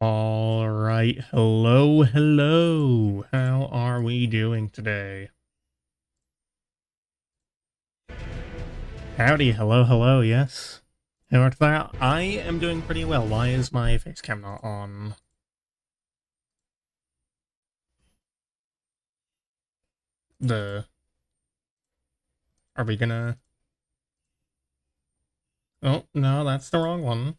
All right. Hello, hello. How are we doing today? Howdy, hello, hello, yes. How art thou? I am doing pretty well. Why is my face cam not on? The... Are we gonna... Oh, no, that's the wrong one.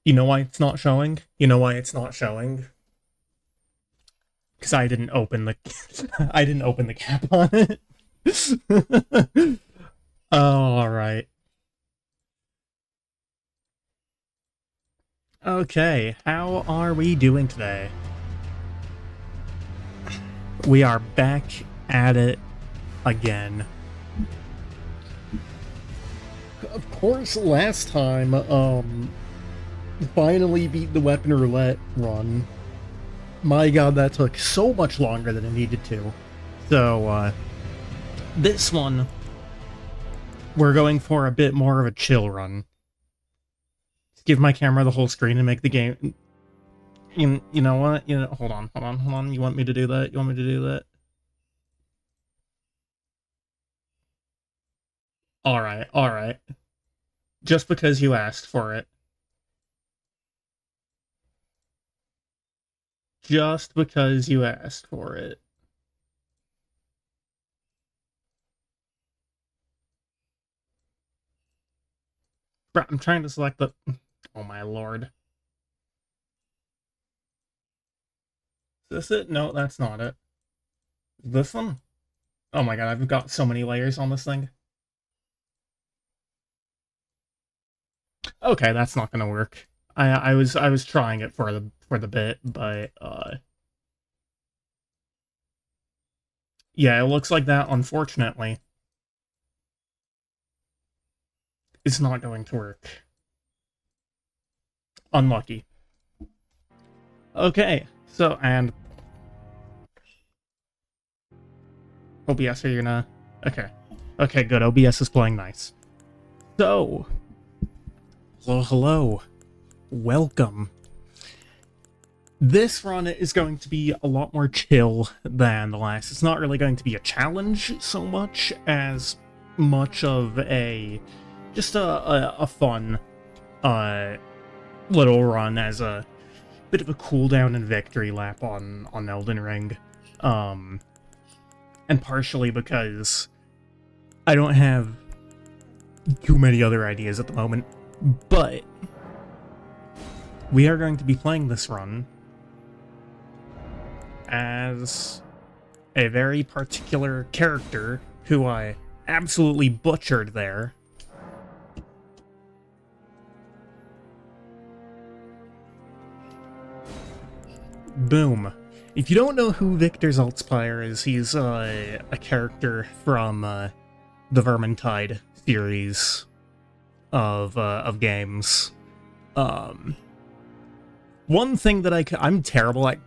You know why it's not showing? You know why it's not showing? Because I didn't open the... I didn't open the cap on it. Oh, alright. Okay, how are we doing today? We are back at it again. Of course, last time, finally beat the weapon roulette run. My god, that took so much longer than it needed to. So, this one, we're going for a bit more of a chill run. Just give my camera the whole screen and make the game... You know what? Hold on. You want me to do that? You want me to do that? Alright. Just because you asked for it. Just because you asked for it. I'm trying to select the... Oh my lord. Is this it? No, that's not it. This one? Oh my god, I've got so many layers on this thing. Okay, that's not gonna work. I was trying it for the bit, but yeah, it looks like that, unfortunately, is not going to work. Unlucky. Okay, so, and OBS, are you gonna... Okay. Okay, good, OBS is playing nice. So, hello. Welcome. This run is going to be a lot more chill than the last. It's not really going to be a challenge so much as much of a... just a fun little run as a bit of a cooldown and victory lap on Elden Ring. And partially because I don't have too many other ideas at the moment, but we are going to be playing this run as a very particular character who I absolutely butchered there. Boom. If you don't know who Victor Zaltspire is, he's a character from the Vermintide series of games. One thing that I'm terrible at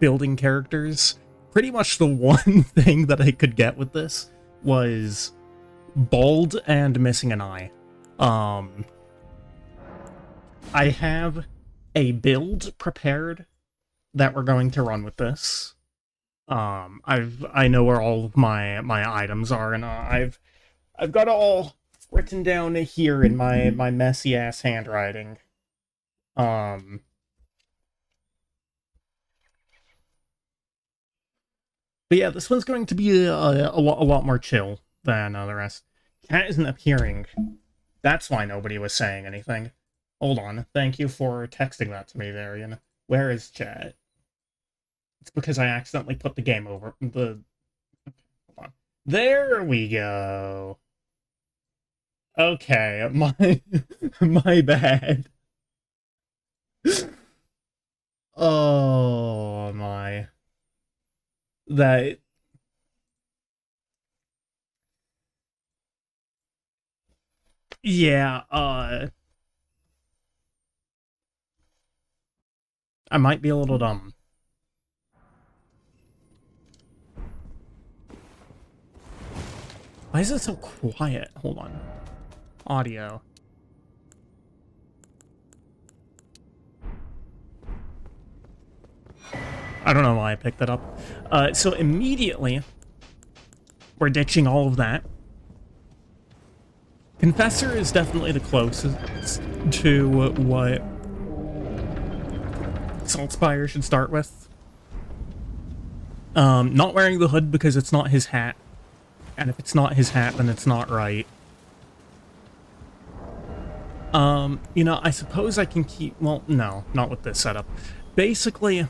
building characters. Pretty much the one thing that I could get with this was bald and missing an eye. I have a build prepared that we're going to run with this. I know where all of my items are, and I've got it all written down here in my messy ass handwriting. But yeah, this one's going to be a lot more chill than the rest. Cat isn't appearing. That's why nobody was saying anything. Hold on. Thank you for texting that to me, Varian. Where is chat? It's because I accidentally put the game over. Hold on. There we go. Okay, my bad. Oh my. That... Yeah, I might be a little dumb. Why is it so quiet? Hold on. Audio. I don't know why I picked that up. So immediately, we're ditching all of that. Confessor is definitely the closest to what Saltspire should start with. Not wearing the hood because it's not his hat. And if it's not his hat, then it's not right. You know, I suppose I can keep... Well, no, not with this setup. Basically,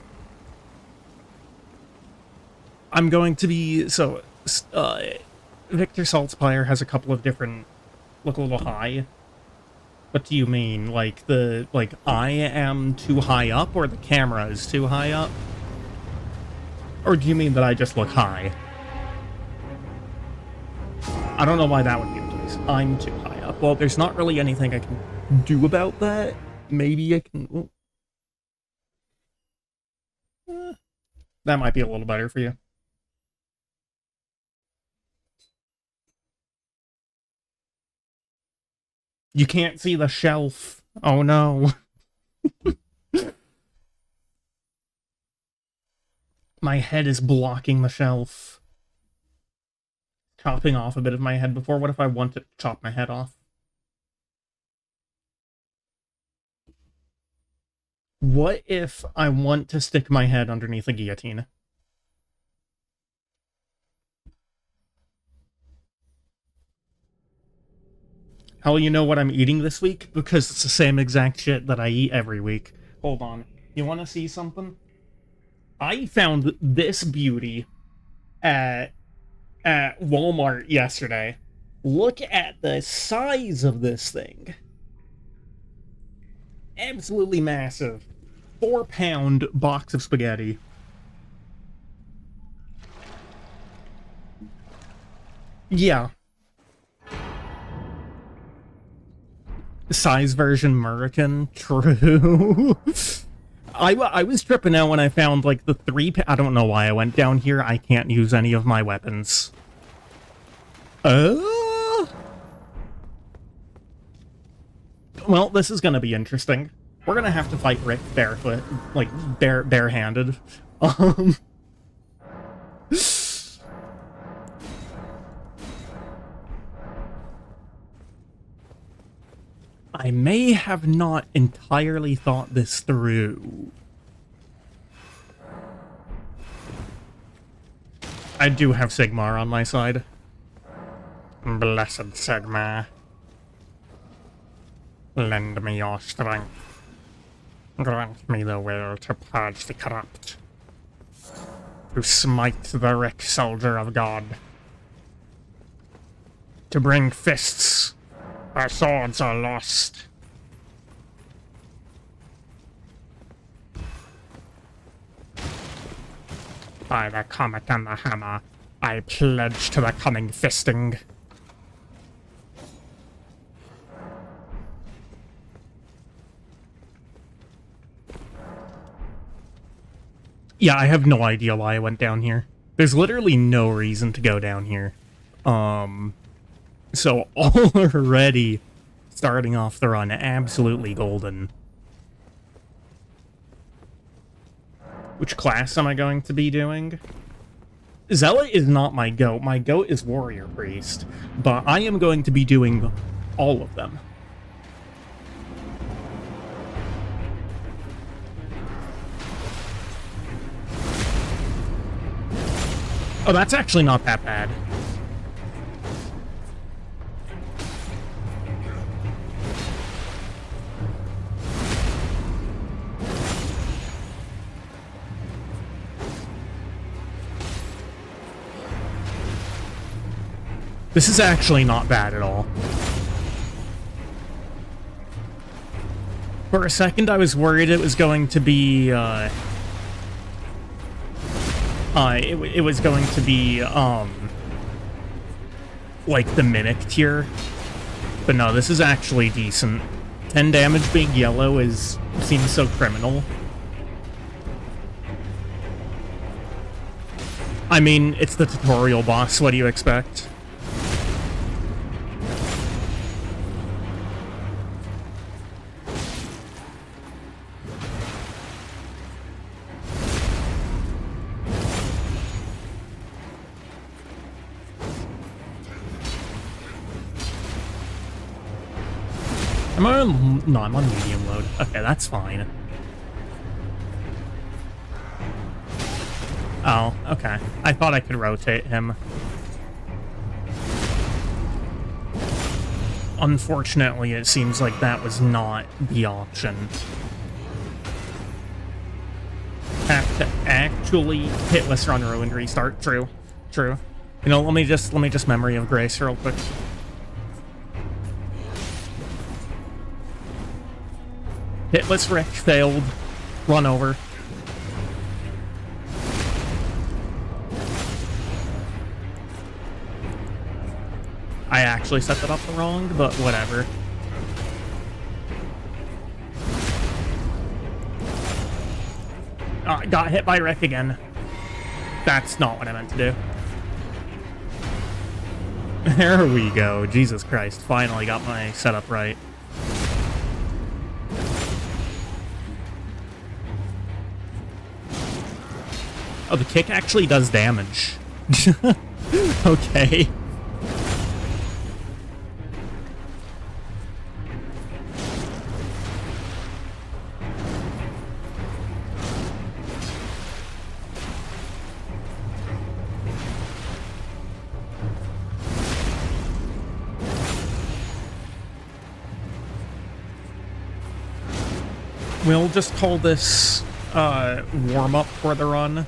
I'm going to be... So, Victor Saltspire has a couple of different... Look a little high. What do you mean? Like, I am too high up, or the camera is too high up? Or do you mean that I just look high? I don't know why that would be the case. I'm too high up. Well, there's not really anything I can do about that. Maybe I can... that might be a little better for you. You can't see the shelf. Oh no. My head is blocking the shelf. Chopping off a bit of my head before. What if I want to chop my head off? What if I want to stick my head underneath a guillotine? How will you know what I'm eating this week? Because it's the same exact shit that I eat every week. Hold on. You want to see something? I found this beauty at Walmart yesterday. Look at the size of this thing. Absolutely massive. 4-pound box of spaghetti. Yeah. Size version American. True. I was tripping out when I found, like, the 3... I don't know why I went down here. I can't use any of my weapons. Well, this is gonna be interesting. We're gonna have to fight Rick barefoot. Like, barehanded. I may have not entirely thought this through. I do have Sigmar on my side. Blessed Sigmar. Lend me your strength. Grant me the will to purge the corrupt. To smite the wreck soldier of God. To bring fists. Our swords are lost. By the comet and the hammer, I pledge to the coming fisting. Yeah, I have no idea why I went down here. There's literally no reason to go down here. So already starting off the run, absolutely golden. Which class am I going to be doing? Zealot is not my goat. My goat is Warrior Priest. But I am going to be doing all of them. Oh, that's actually not that bad. This is actually not bad at all. For a second, I was worried it was going to be, it was going to be, like the Mimic tier. But no, this is actually decent. 10 damage being yellow seems so criminal. I mean, it's the tutorial boss, what do you expect? Am I on... No, I'm on medium load. Okay, that's fine. Oh, okay. I thought I could rotate him. Unfortunately, it seems like that was not the option. Have to actually hitless run ruined restart. True. True. You know, let me just memory of Grace real quick. Hitless Rick failed. Run over. I actually set that up wrong, but whatever. Got hit by Rick again. That's not what I meant to do. There we go. Jesus Christ. Finally got my setup right. Oh, the kick actually does damage. Okay. We'll just call this warm-up for the run.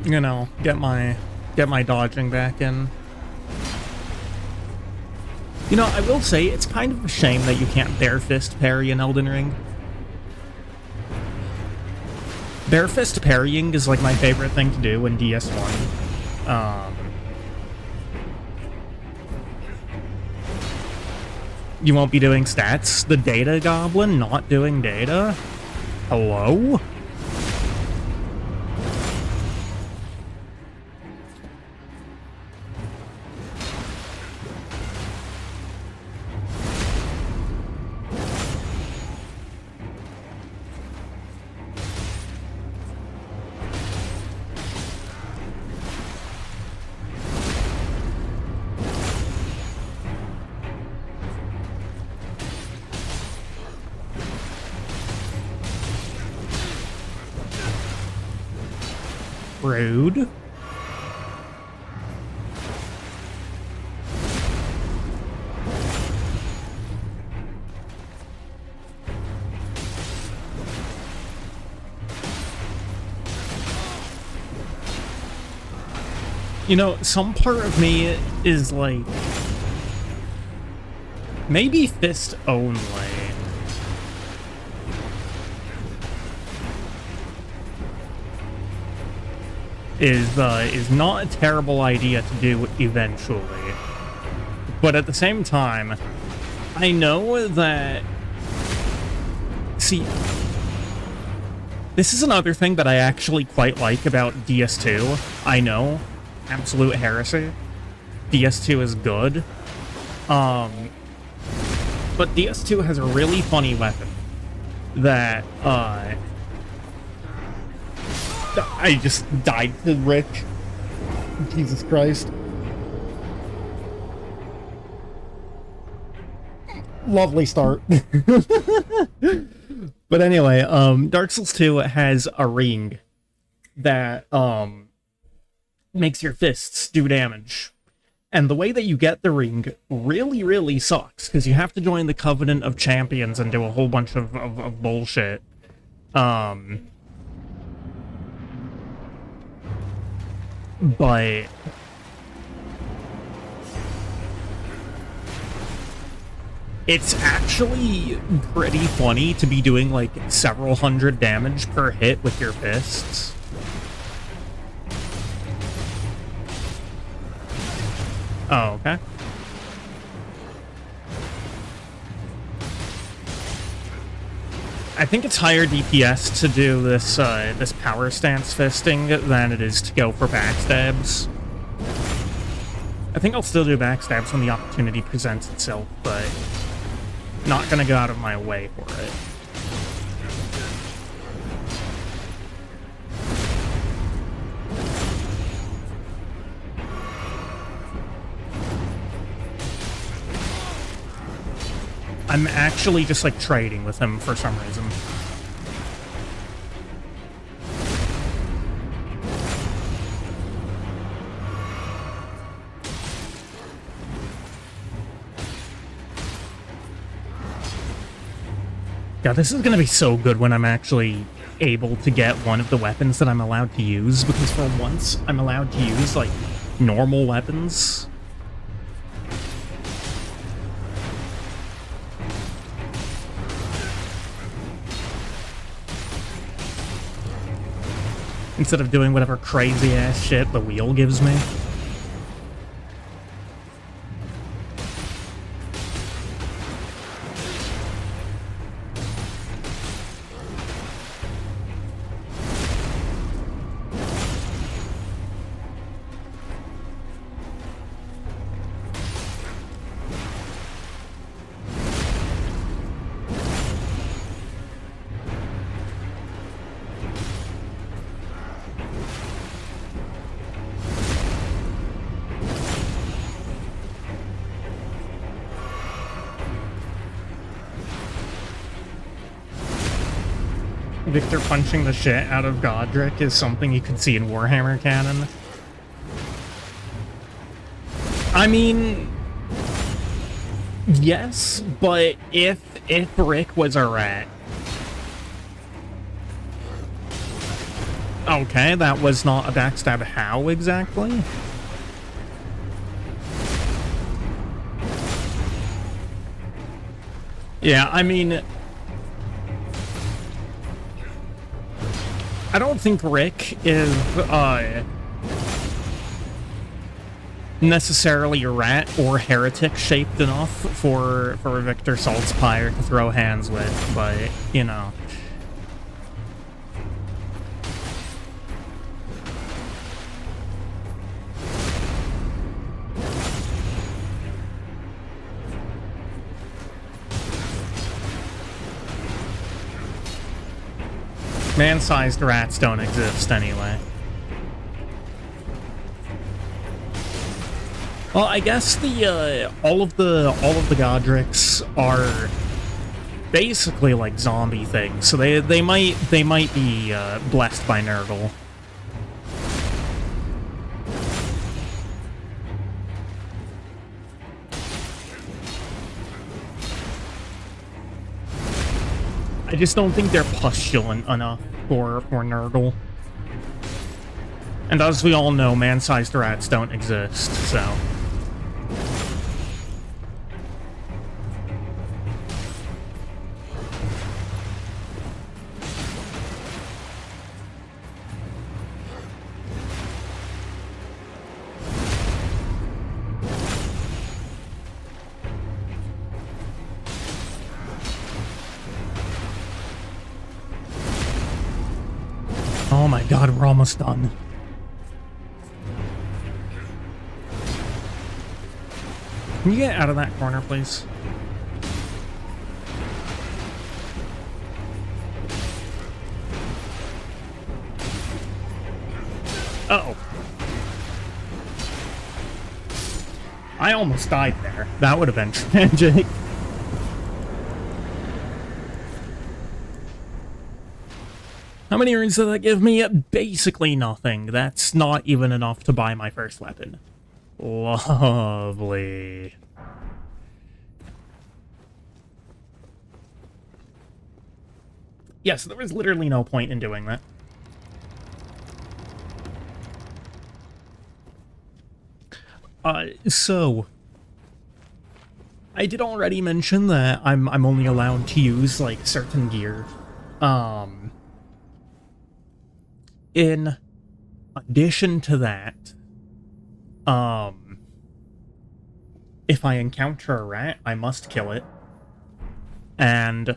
You know, get my dodging back in. You know, I will say it's kind of a shame that you can't bare fist parry in Elden Ring. Bare fist parrying is like my favorite thing to do in DS1. You won't be doing stats? The data goblin not doing data? Hello? Rude. You know, some part of me is like, maybe fist only. Is not a terrible idea to do eventually. But at the same time, I know that... See, this is another thing that I actually quite like about DS2. I know, absolute heresy. DS2 is good. But DS2 has a really funny weapon that, I just died to Rick. Jesus Christ. Lovely start. But anyway, Dark Souls 2 has a ring that makes your fists do damage. And the way that you get the ring really, really sucks, because you have to join the Covenant of Champions and do a whole bunch of bullshit. But it's actually pretty funny to be doing like several hundred damage per hit with your fists. Oh, okay. I think it's higher DPS to do this this power stance fisting than it is to go for backstabs. I think I'll still do backstabs when the opportunity presents itself, but not gonna go out of my way for it. I'm actually just, like, trading with him for some reason. Yeah, this is gonna be so good when I'm actually able to get one of the weapons that I'm allowed to use, because for once, I'm allowed to use, like, normal weapons. Instead of doing whatever crazy-ass shit the wheel gives me. Victor punching the shit out of Godric is something you could see in Warhammer canon. I mean, yes, but if Rick was a rat. Okay, that was not a backstab. How exactly? Yeah, I mean, I don't think Rick is, necessarily a rat or heretic shaped enough for Victor Saltzpyre to throw hands with, but, you know. Man-sized rats don't exist anyway. Well, I guess the all of the Godrics are basically like zombie things, so they might be blessed by Nurgle. I just don't think they're pustulant enough for Nurgle. And as we all know, man-sized rats don't exist, so. Oh my god, we're almost done. Can you get out of that corner, please? Uh-oh. I almost died there. That would have been tragic. How many runes did that give me? Basically nothing. That's not even enough to buy my first weapon. Lovely. Yes, there was literally no point in doing that. So I did already mention that I'm only allowed to use, like, certain gear. In addition to that, if I encounter a rat, I must kill it. And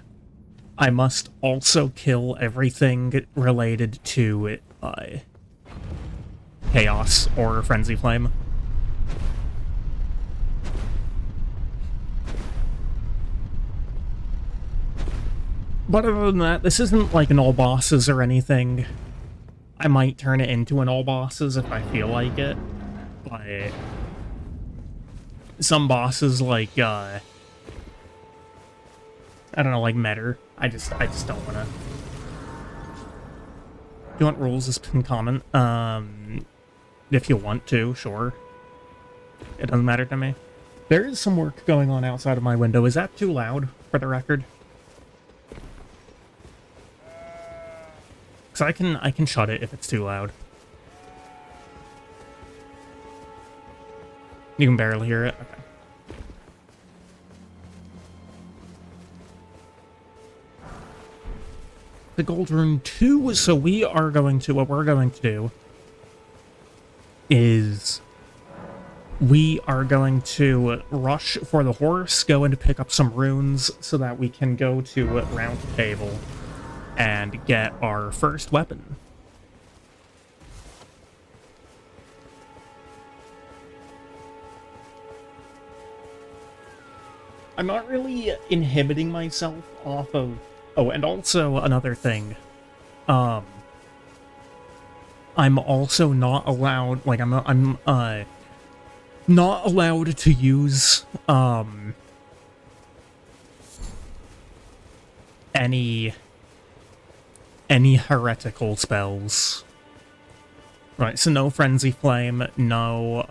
I must also kill everything related to Chaos or Frenzy Flame. But other than that, this isn't like an all bosses or anything. I might turn it into an all bosses if I feel like it. But some bosses like I don't know, like Metter. I just don't wanna. Do you want rules as pin comment? If you want to, sure. It doesn't matter to me. There is some work going on outside of my window. Is that too loud, for the record? Because I can shut it if it's too loud. You can barely hear it? Okay. The Gold Rune 2, so what we're going to do is we are going to rush for the horse, go in to pick up some runes so that we can go to Round Table and get our first weapon. I'm not really inhibiting myself off of... Oh, and also another thing. I'm also not allowed... Like, I'm not allowed to use, any heretical spells. Right, so no Frenzy Flame, no,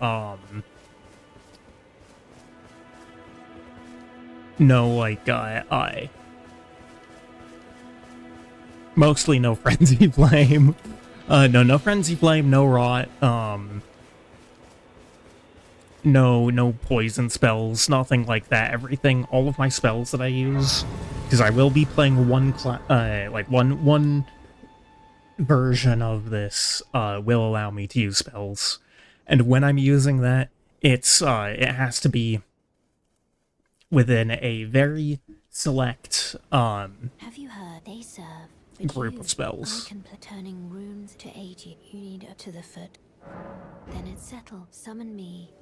like, mostly no Frenzy Flame. No Frenzy Flame, no Rot, no poison spells, nothing like that. Everything, all of my spells that I use, because I will be playing one version of this, will allow me to use spells. And when I'm using that, it has to be within a very select, Have you heard they serve group of spells. I can turning runes to aid you. You need up to the foot. Then it's settled. Summon me.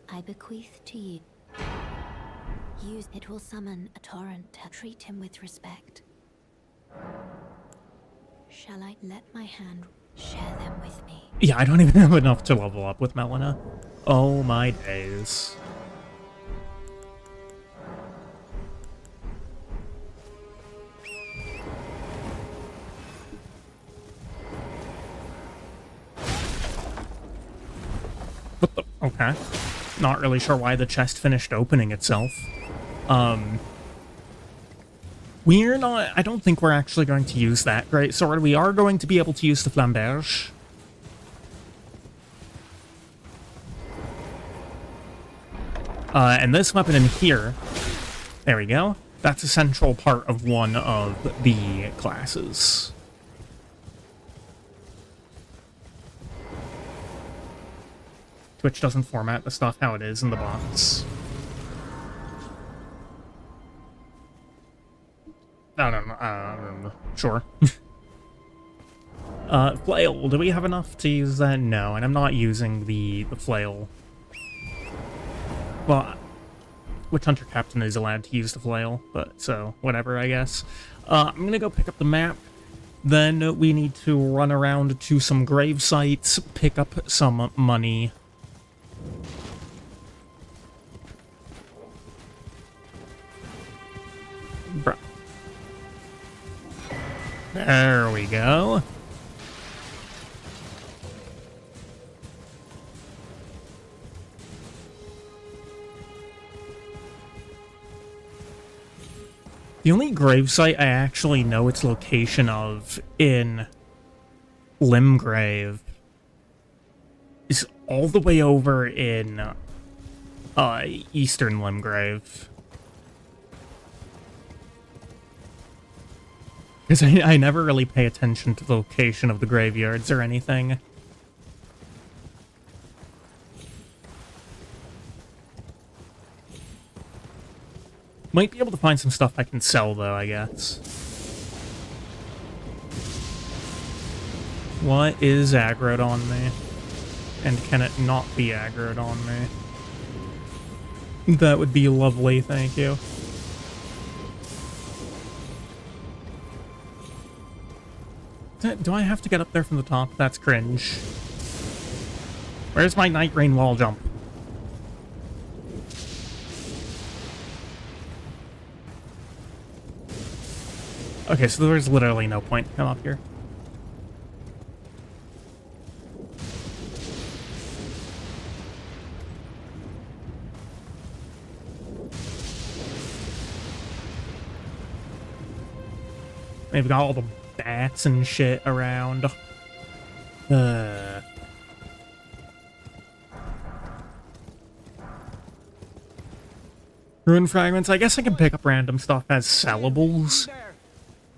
I bequeath to you. Use it will summon a torrent. Treat him with respect. Shall I let my hand share them with me? Yeah, I don't even have enough to level up with Melina. Oh my days. What the? Okay. Not really sure why the chest finished opening itself. We're not... I don't think we're actually going to use that great sword. We are going to be able to use the flamberge. And this weapon in here... There we go. That's a central part of one of the classes. Twitch doesn't format the stuff how it is in the box. I don't know. Sure. Flail. Do we have enough to use that? No, and I'm not using the flail. Well, Witch Hunter Captain is allowed to use the flail, but so, whatever, I guess. I'm gonna go pick up the map. Then we need to run around to some grave sites, pick up some money. Bruh. There we go. The only gravesite I actually know its location of in Limgrave is all the way over in Eastern Limgrave. Because I never really pay attention to the location of the graveyards or anything. Might be able to find some stuff I can sell, though, I guess. What is aggroed on me? And can it not be aggroed on me? That would be lovely, thank you. Do I have to get up there from the top? That's cringe. Where's my Night Rain wall jump? Okay, so there's literally no point to come up here. They've got all the bats and shit around. Ruin fragments. I guess I can pick up random stuff as sellables.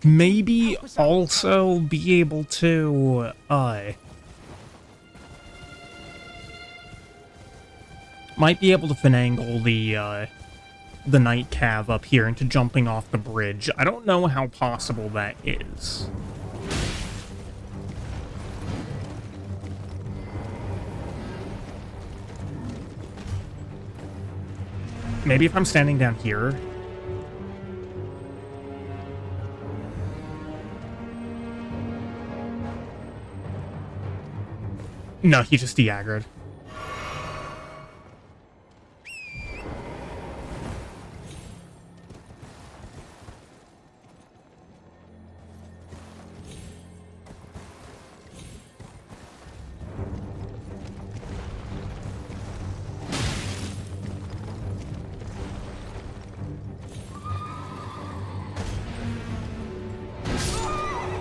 Maybe also be able to, might be able to finagle the night cav up here into jumping off the bridge. I don't know how possible that is. Maybe if I'm standing down here. No, he just de-aggroed.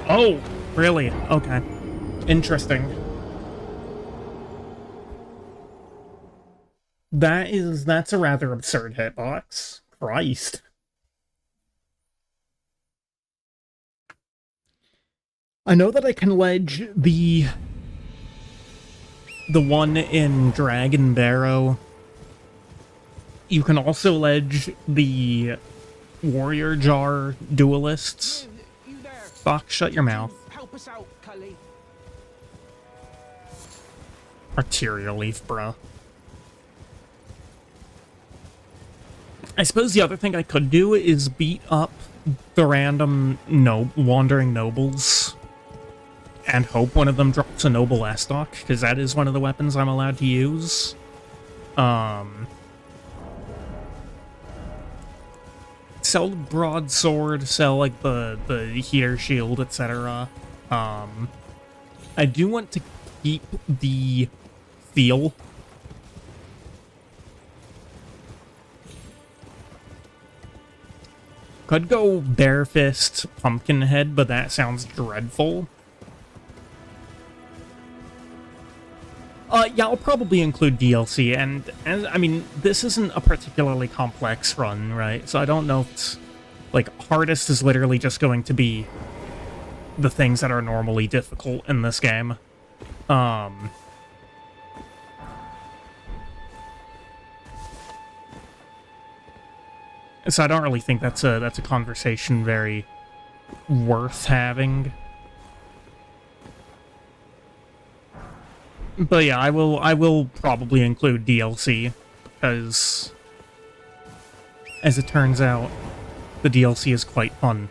Oh, really? Okay. Interesting. That's a rather absurd hitbox. Christ. I know that I can ledge the one in Dragon Barrow. You can also ledge the Warrior Jar duelists. Fuck, shut your mouth. Help us out, Cully. Arterial Leaf, bro. I suppose the other thing I could do is beat up the random wandering nobles and hope one of them drops a noble Estoc, because that is one of the weapons I'm allowed to use. Sell the broadsword, sell like the heater shield, etc. I do want to keep the feel. Could go bare fist Pumpkinhead, but that sounds dreadful. Yeah, I'll probably include DLC, and I mean, this isn't a particularly complex run, right? So I don't know if it's, like, hardest is literally just going to be the things that are normally difficult in this game. So I don't really think that's a conversation very worth having. But yeah, I will probably include DLC, because as it turns out, the DLC is quite fun.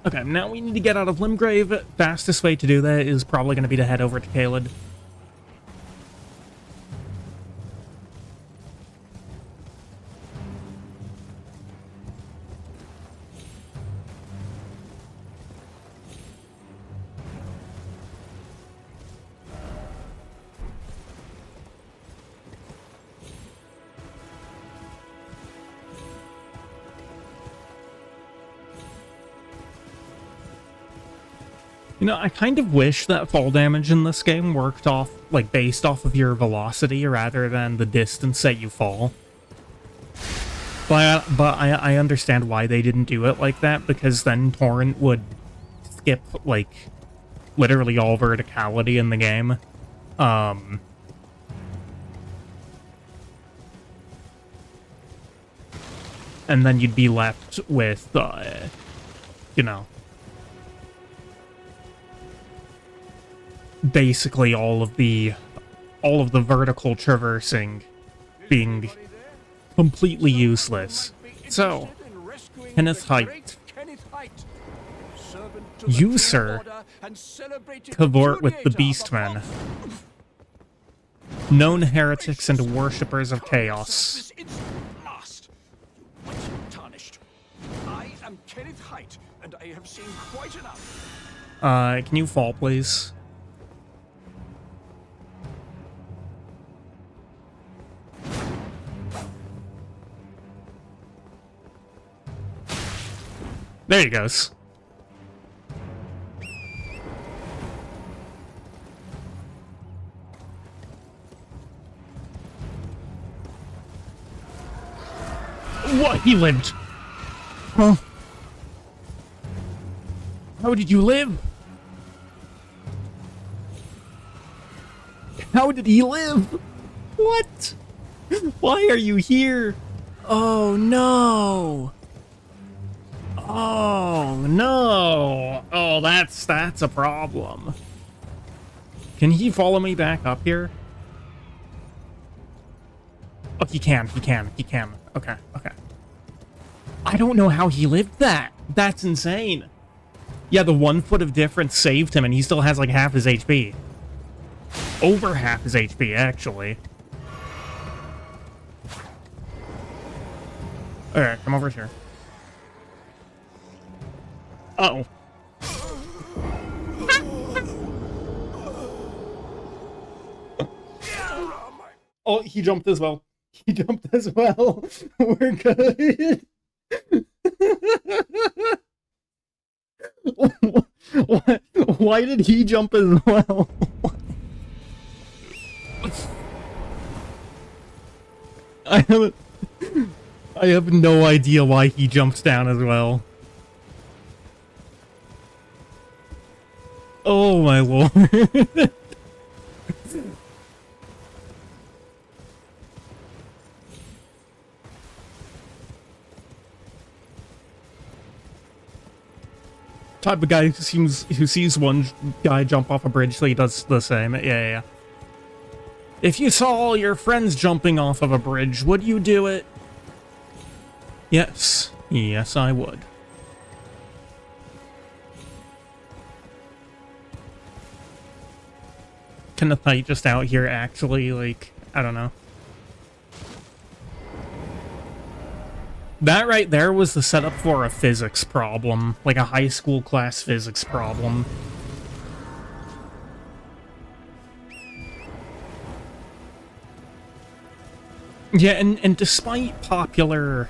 Okay, now we need to get out of Limgrave. Fastest way to do that is probably going to be to head over to Caelid. You know, I kind of wish that fall damage in this game worked off, like, based off of your velocity rather than the distance that you fall. But I understand why they didn't do it like that, because then Torrent would skip, like, literally all verticality in the game. And then you'd be left with, you know, basically all of the vertical traversing being completely useless. So, Kenneth Height. You, sir, cavort with the Beastmen, known heretics and worshippers of chaos. Kenneth Height, and I have seen quite enough. Can you fall, please? There he goes. What? He lived. Huh? How did you live? How did he live? What? Why are you here? Oh no. Oh no. Oh, that's a problem. Can he follow me back up here? Oh, he can. Okay. I don't know how he lived that. That's insane. Yeah, the 1 foot of difference saved him, and he still has like half his HP. Over half his HP, actually. Alright, come over here. Uh-oh. Oh, he jumped as well. We're good. Why did he jump as well? I have no idea why he jumps down as well. Oh my lord. Type of guy who sees one guy jump off a bridge, so he does the same. Yeah. If you saw all your friends jumping off of a bridge, would you do it? Yes. Yes, I would. Kenneth Height just out here actually, like, I don't know. That right there was the setup for a physics problem. Like a high school class physics problem. Yeah, and despite popular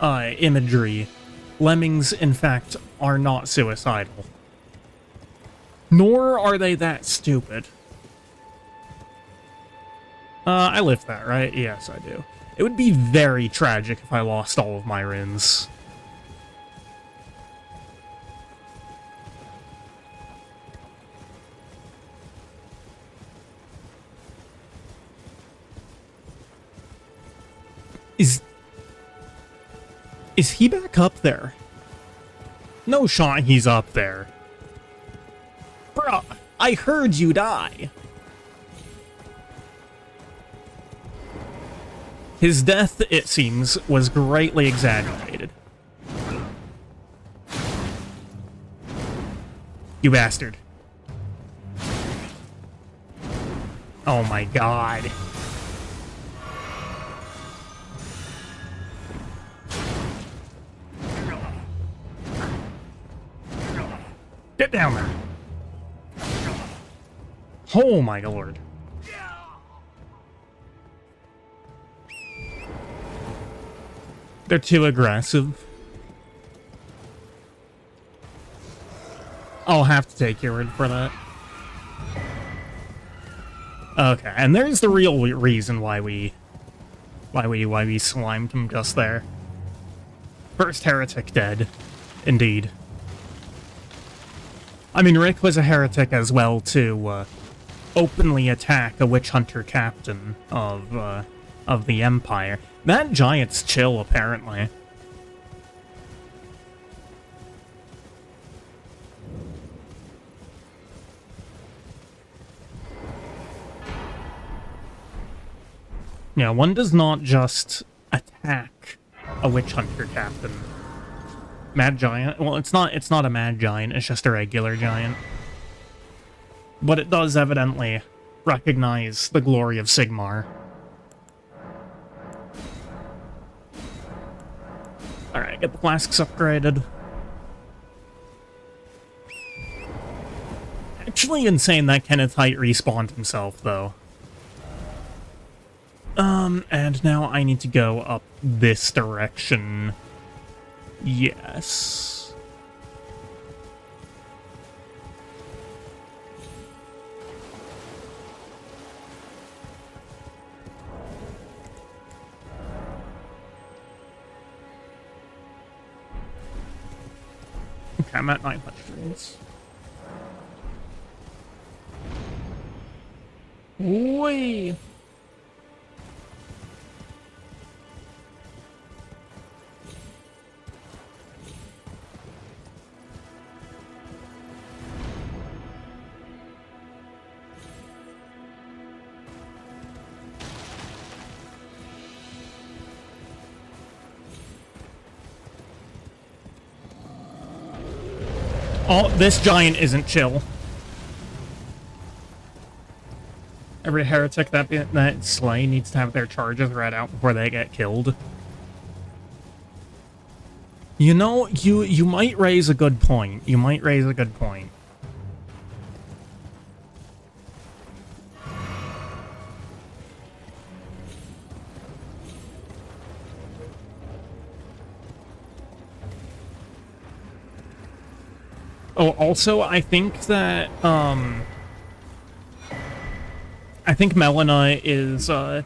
imagery, lemmings, in fact, are not suicidal. Nor are they that stupid. I lift that, right? Yes, I do. It would be very tragic if I lost all of my runes. Is he back up there? No shot he's up there. Bruh, I heard you die. His death, it seems, was greatly exaggerated. You bastard. Oh my god. Get down there. Oh my lord. They're too aggressive. I'll have to take your word for that. Okay, and there's the real reason why we slimed him just there. First heretic dead, indeed. I mean, Rick was a heretic as well to openly attack a witch hunter captain of the Empire. That giant's chill, apparently. Yeah, one does not just attack a witch hunter captain. Mad giant? Well, it's not a mad giant, it's just a regular giant. But it does evidently recognize the glory of Sigmar. Alright. Alright, get the flasks upgraded. Actually insane that Kenneth Height respawned himself, though. And now I need to go up this direction. Yes. Okay, I'm at 900. Whee! Oh, this giant isn't chill. Every heretic that slay needs to have their charges read out before they get killed. You know, you might raise a good point. You might raise a good point. Oh, also, I think that, I think Melina is, I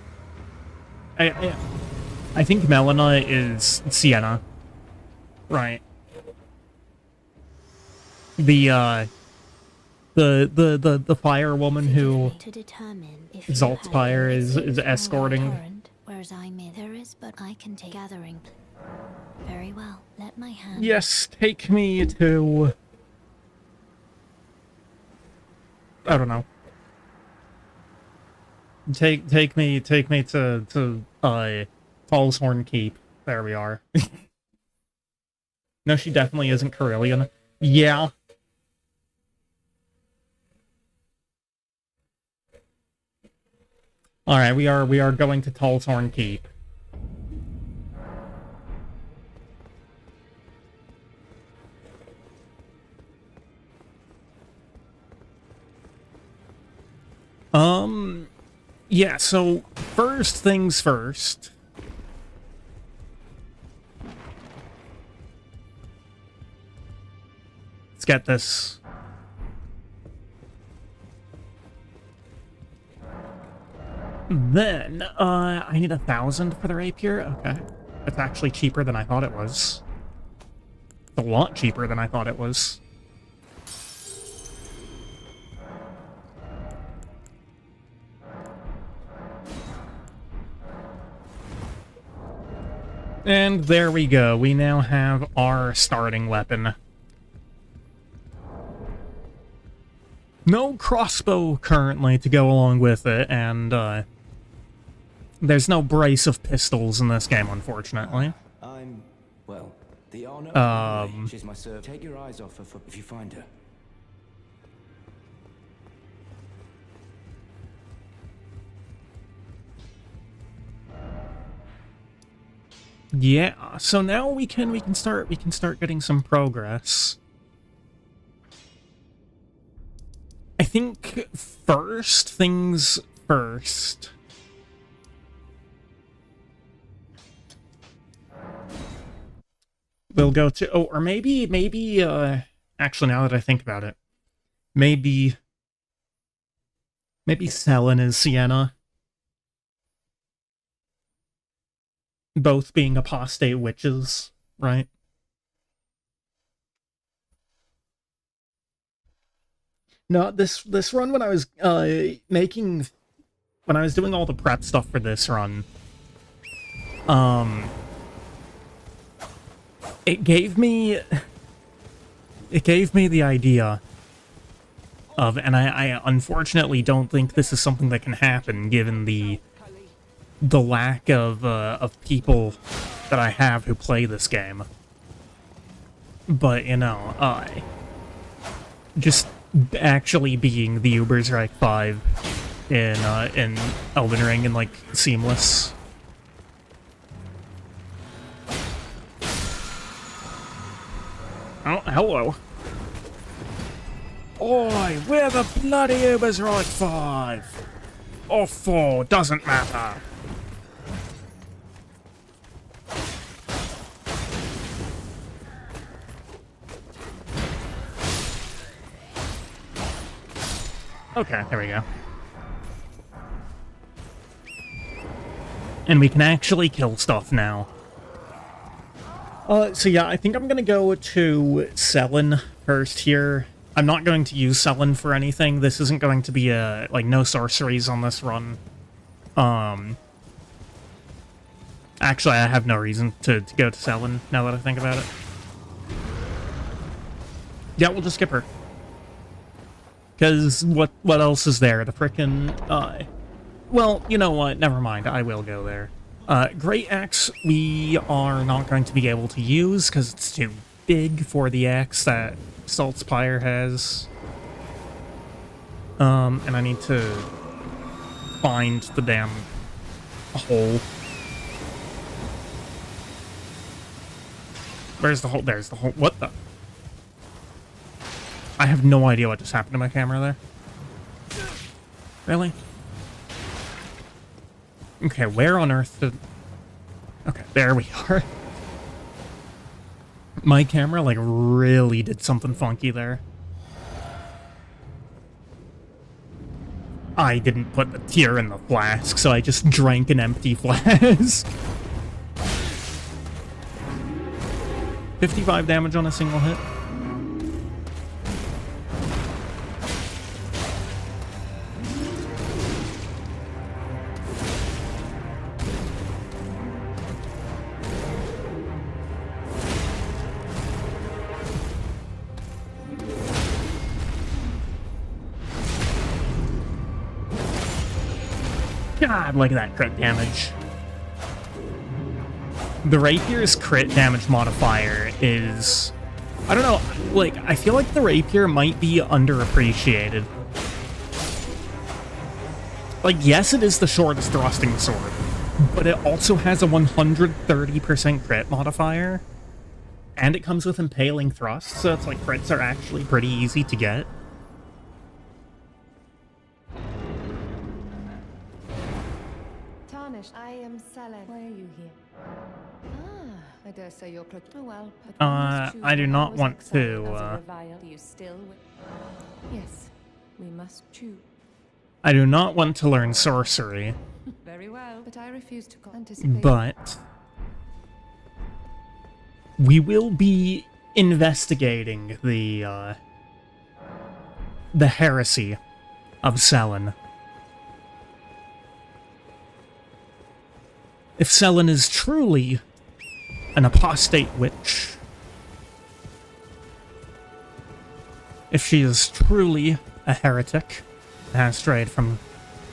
think Melina is Sienna. Right. The fire woman who Zaltspire is escorting. Whereas there is, but I can take gathering. Very well. Let my hand. Yes, take me to. I don't know. Take me to Fallshorn Keep. There we are. No, she definitely isn't Carillion. Yeah. Alright, we are going to Fallshorn Keep. Yeah, so first things first. Let's get this. Then, I need 1,000 for the rapier. Okay. That's actually cheaper than I thought it was. It's a lot cheaper than I thought it was. And there we go. We now have our starting weapon. No crossbow currently to go along with it, and there's no brace of pistols in this game, unfortunately. Well, the honor. She's my servant. Take your eyes off her if you find her. Yeah, so now we can start getting some progress. I think first things first. We'll go to or maybe actually now that I think about it, maybe Selen is Sienna. Both being apostate witches, right? No, this run when I was when I was doing all the prep stuff for this run, it gave me the idea of, and I unfortunately don't think this is something that can happen given the lack of people that I have who play this game. But, you know, just actually being the Ubersreich 5 in Elden Ring and, like, seamless. Oh, hello. Oi, we're the bloody Ubers right 5. Or 4, doesn't matter. Okay, there we go. And we can actually kill stuff now. So yeah, I think I'm gonna go to Selin first here. I'm not going to use Selin for anything. This isn't going to be like, no sorceries on this run. Actually, I have no reason to go to Selin, now that I think about it. Yeah, we'll just skip her. Because what else is there? The frickin', well, you know what? Never mind. I will go there. Great Axe, we are not going to be able to use because it's too big for the axe that Saltspire has. And I need to find the damn hole. Where's the hole? There's the hole. What the? I have no idea what just happened to my camera there. Really? Okay, where on earth did... Okay, there we are. My camera, like, really did something funky there. I didn't put the tear in the flask, so I just drank an empty flask. 55 damage on a single hit. God, look at that crit damage. The Rapier's crit damage modifier is... I don't know, like, I feel like the Rapier might be underappreciated. Like, yes, it is the shortest thrusting sword, but it also has a 130% crit modifier, and it comes with Impaling Thrust, so it's like crits are actually pretty easy to get. I am Salad. Why are you here? Ah, I dare say you're oh well. I do not want to, Do you still Yes, we must choose. I do not want to learn sorcery. Very well, but I refuse to anticipate. But we will be investigating the heresy of Selin. If Selin is truly an apostate witch, if she is truly a heretic and has strayed from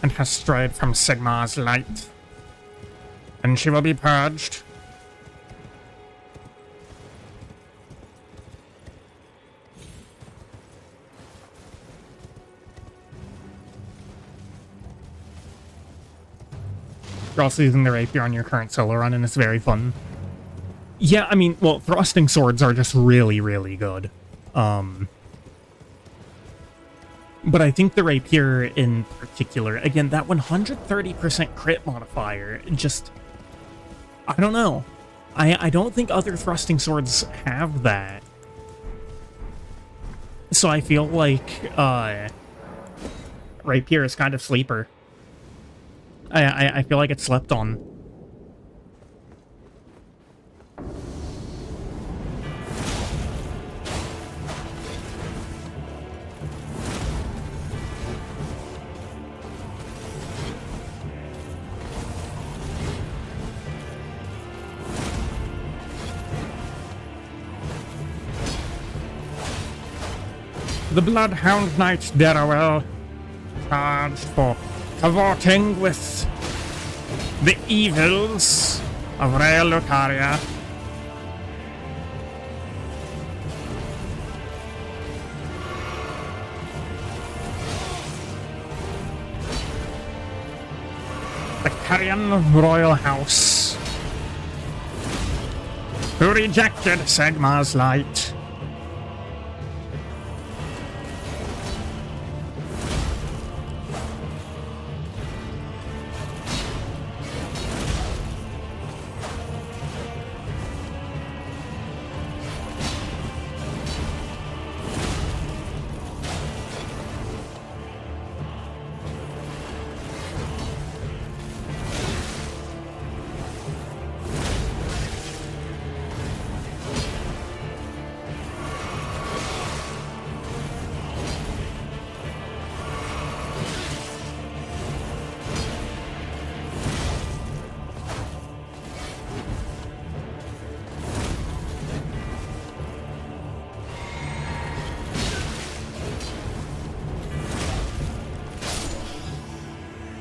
Sigmar's light, then she will be purged. You're also using the Rapier on your current solo run, and it's very fun. Yeah, I mean, well, thrusting swords are just really, really good. But I think the Rapier in particular, again, that 130% crit modifier, just... I don't know. I don't think other thrusting swords have that. So I feel like, Rapier is kind of sleeper. I feel like it's slept on. The Bloodhound Knight Darrowell, charged for cavorting with the evils of Rea Lucaria. The Carian royal house, who rejected Sigmar's light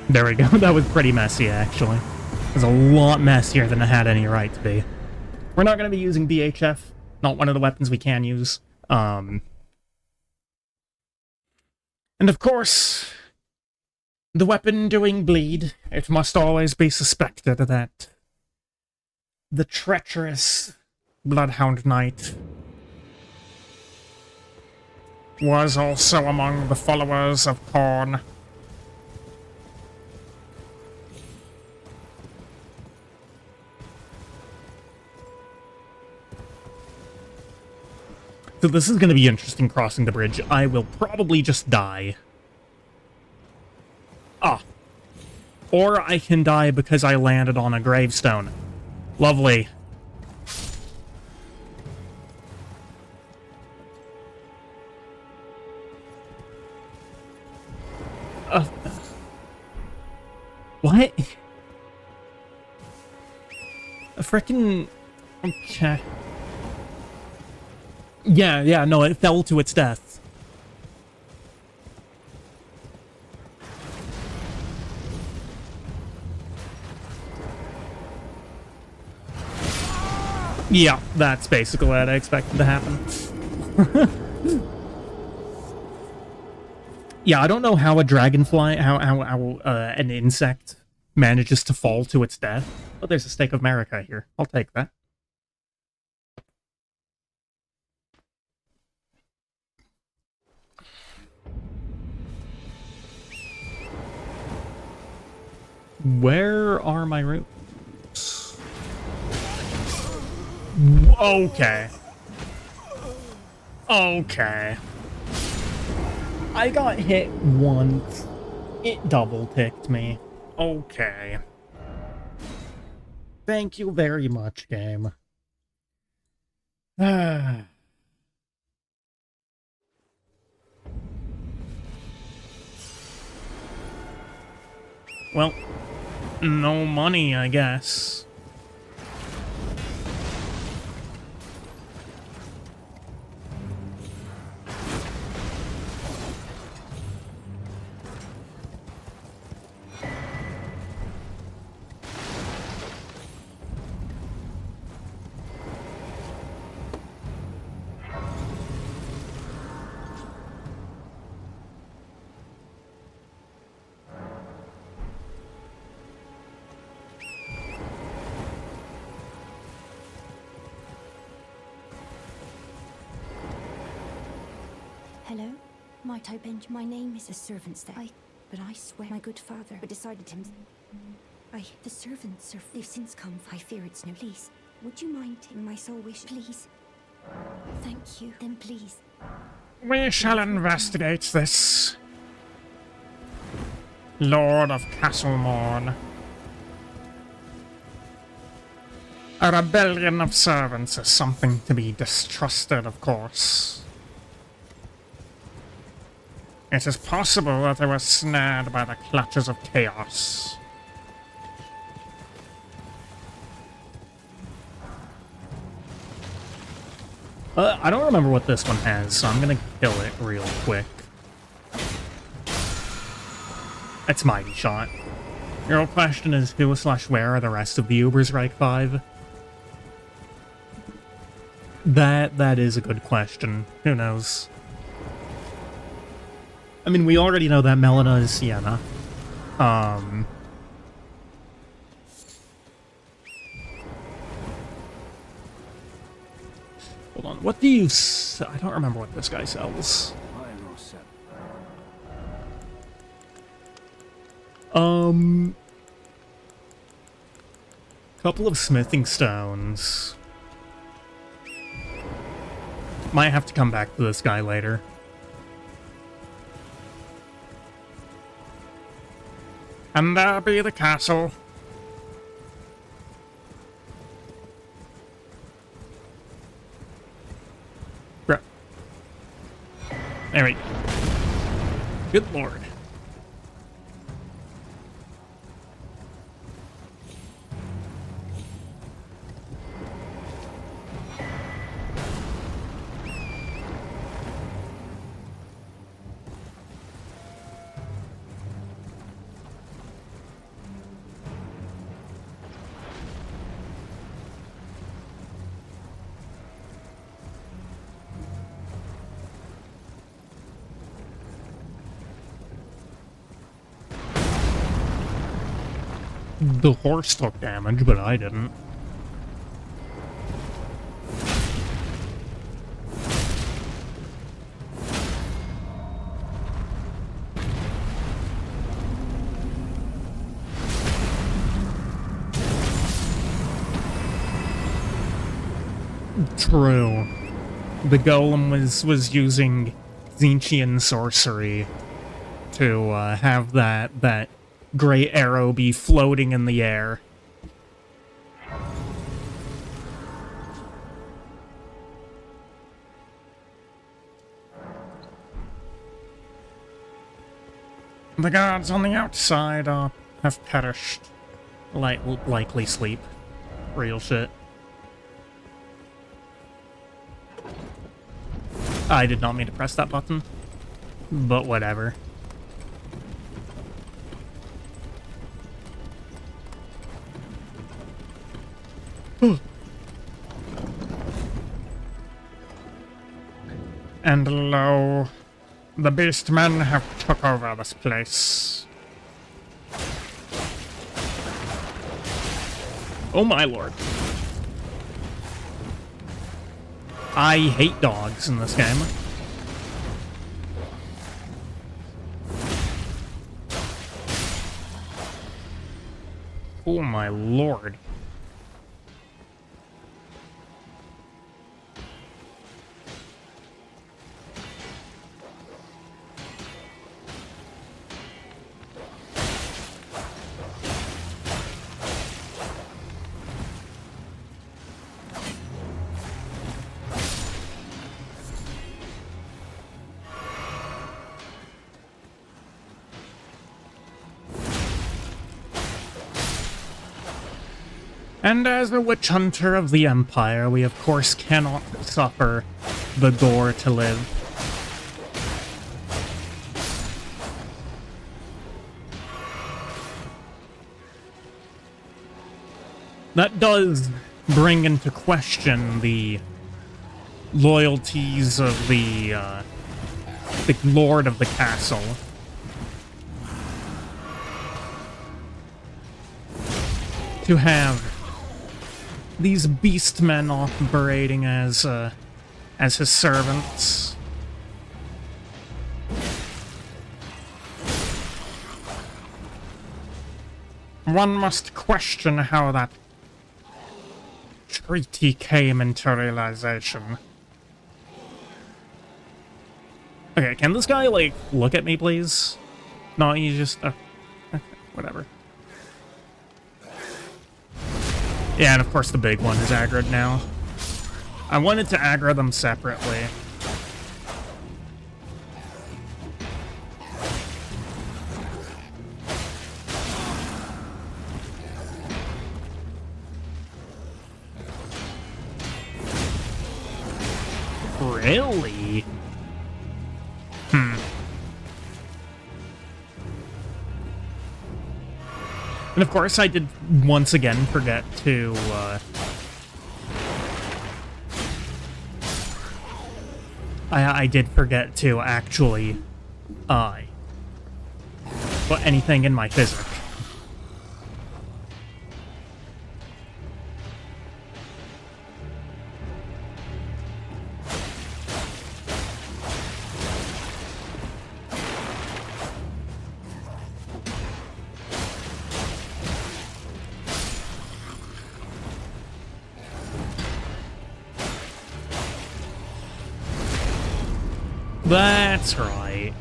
There we go. That was pretty messy, actually. It was a lot messier than it had any right to be. We're not going to be using BHF. Not one of the weapons we can use. And of course, the weapon doing bleed. It must always be suspected that the treacherous Bloodhound Knight was also among the followers of Korn. So this is going to be interesting crossing the bridge. I will probably just die. Ah. Or I can die because I landed on a gravestone. Lovely. What? A frickin'... Okay. Yeah, no, it fell to its death. Yeah, that's basically what I expected to happen. Yeah, I don't know how a dragonfly, how an insect manages to fall to its death. But there's a stake of Marika here. I'll take that. Where are my roots? Okay. Okay. I got hit once. It double-ticked me. Okay. Thank you very much, game. Well, no money, I guess. Hello? Might I bend? My name is a servant's there. But I swear my good father decided him. The servants are... They've since come. I fear it's no... Please, would you mind taking my soul wish? Please. Thank you. Then please. We shall investigate this. Lord of Castlemorn. A rebellion of servants is something to be distrusted, of course. It is possible that they were snared by the clutches of chaos. I don't remember what this one has, so I'm gonna kill it real quick. It's Mighty Shot. Your real question is who/where are the rest of the Ubersreich 5? That is a good question. Who knows? I mean, we already know that Melina is Sienna. Hold on, what do you... I don't remember what this guy sells. Couple of smithing stones. Might have to come back to this guy later. And there be the castle. Bruh. There we go. Good lord. The horse took damage, but I didn't. True. The golem was using Zinchian sorcery to have that gray arrow be floating in the air. The guards on the outside have perished. Likely sleep. Real shit. I did not mean to press that button, but whatever. And lo, the beastmen have took over this place. Oh my lord. I hate dogs in this game. Oh my lord. And as a witch hunter of the Empire, we of course cannot suffer the gore to live. That does bring into question the loyalties of the lord of the castle. To have these beastmen operating as his servants. One must question how that treaty came into realization. Okay, can this guy, like, look at me, please? No, he just... okay, whatever. Yeah, and of course the big one is aggroed now. I wanted to aggro them separately. Really? And of course, I did once again forget to, I did forget to actually, put anything in my physic. That's right.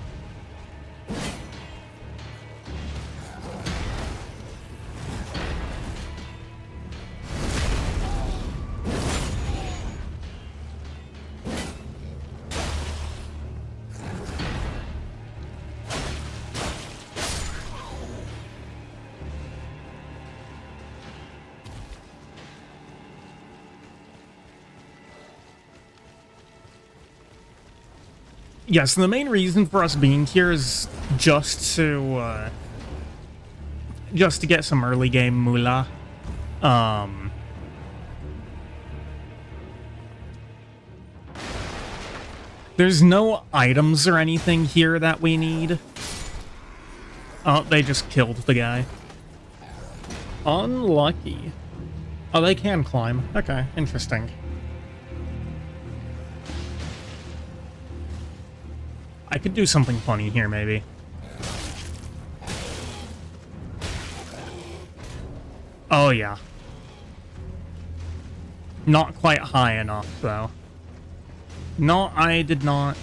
Yes, the main reason for us being here is just to get some early game moolah. There's no items or anything here that we need. Oh, they just killed the guy. Unlucky. Oh, they can climb. Okay, interesting. I could do something funny here, maybe. Oh, yeah. Not quite high enough, though. No, I did not.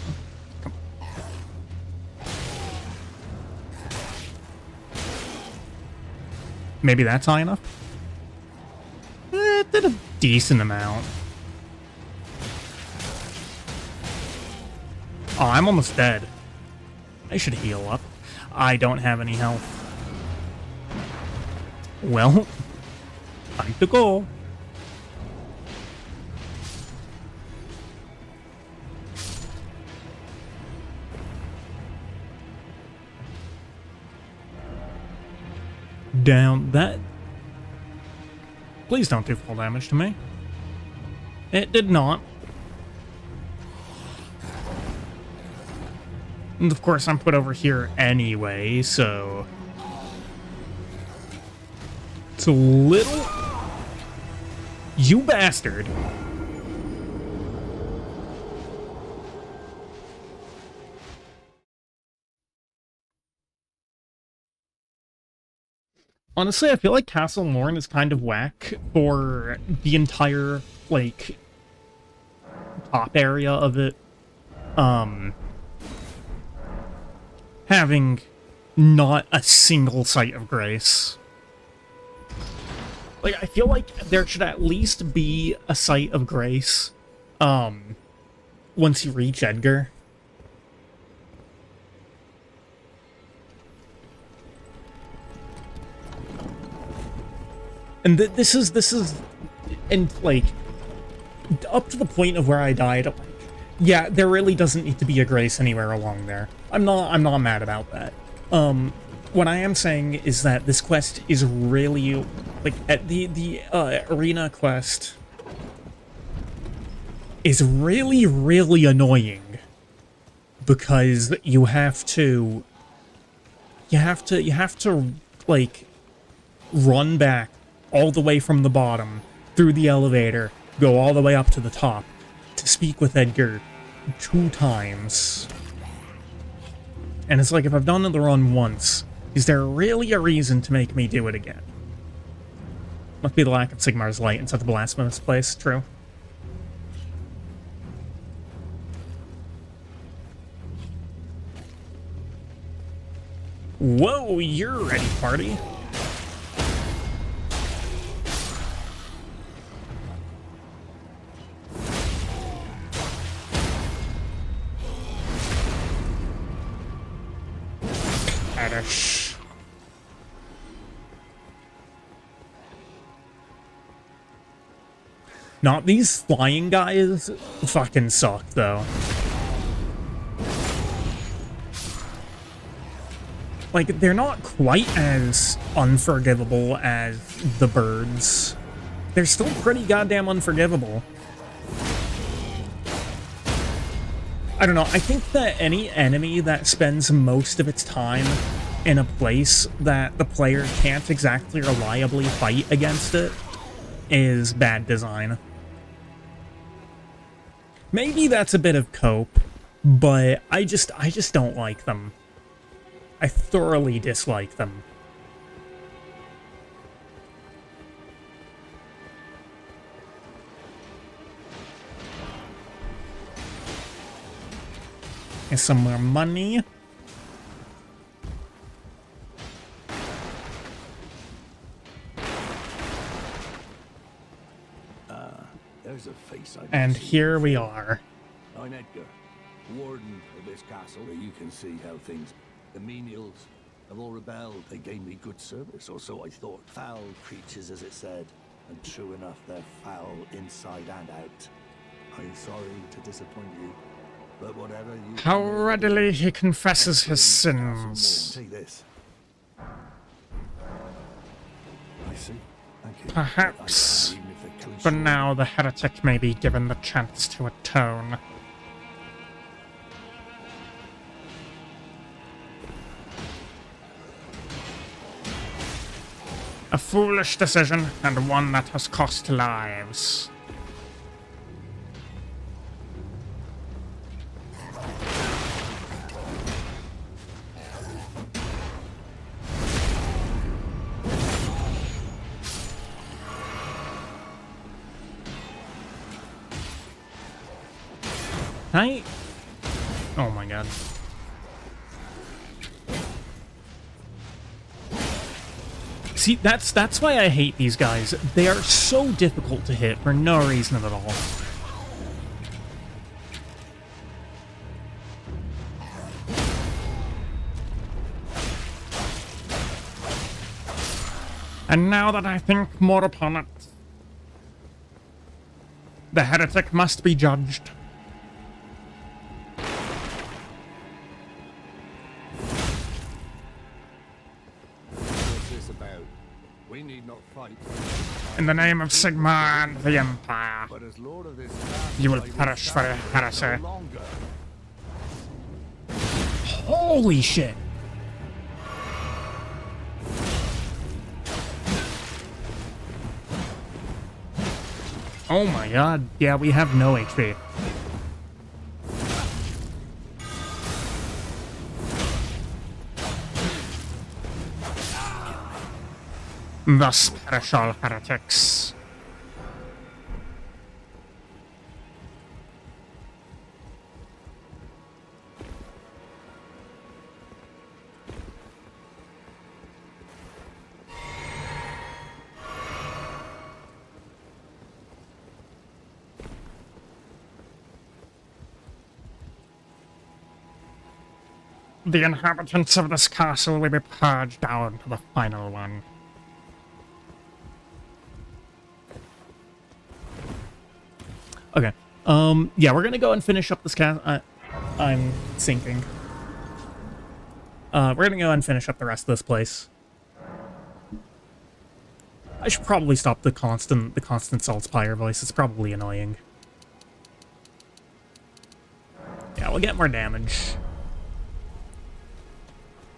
Maybe that's high enough? It did a decent amount. Oh, I'm almost dead. I should heal up. I don't have any health. Well, time to go. Down that. Please don't do full damage to me. It did not. And of course, I'm put over here anyway, so it's a little. You bastard. Honestly, I feel like Castle Morn is kind of whack for the entire, like, top area of it. Having not a single site of grace. Like, I feel like there should at least be a site of grace, once you reach Edgar. And this is, and like, up to the point of where I died, yeah, there really doesn't need to be a grace anywhere along there. I'm not mad about that. What I am saying is that this quest is really, like, at the arena quest is really, really annoying because you have to, like, run back all the way from the bottom, through the elevator, go all the way up to the top, to speak with Edgar 2 times. And it's like, if I've done the run once, is there really a reason to make me do it again? Must be the lack of Sigmar's light in such a blasphemous place, true. Whoa, you're ready, party. Not these flying guys fucking suck, though. Like, they're not quite as unforgivable as the birds. They're still pretty goddamn unforgivable. I don't know, I think that any enemy that spends most of its time in a place that the player can't exactly reliably fight against it is bad design. Maybe that's a bit of cope, but I just don't like them. I thoroughly dislike them. Here's some more money. There's a face I And here we are. I'm Edgar, warden of this castle. You can see how things. The menials have all rebelled. They gave me good service, or so I thought. Foul creatures, as it said. And true enough, they're foul inside and out. I'm sorry to disappoint you, but whatever you. How readily he confesses his sins. Take this. I see. Thank you. Perhaps. But now the heretic may be given the chance to atone. A foolish decision, and one that has cost lives. Oh my god. See, that's why I hate these guys. They are so difficult to hit for no reason at all. And now that I think more upon it, the heretic must be judged. We need not fight. In the name of Sigmar and the Empire, But as Lord of this you will perish for a heresy. no longer. Holy shit! Oh my god, yeah, we have no HP. Thus perish all heretics. The inhabitants of this castle will be purged down to the final one. Okay. Yeah, we're gonna go and finish up this I'm sinking. We're gonna go and finish up the rest of this place. I should probably stop the constant Saltspire voice. It's probably annoying. Yeah, we'll get more damage.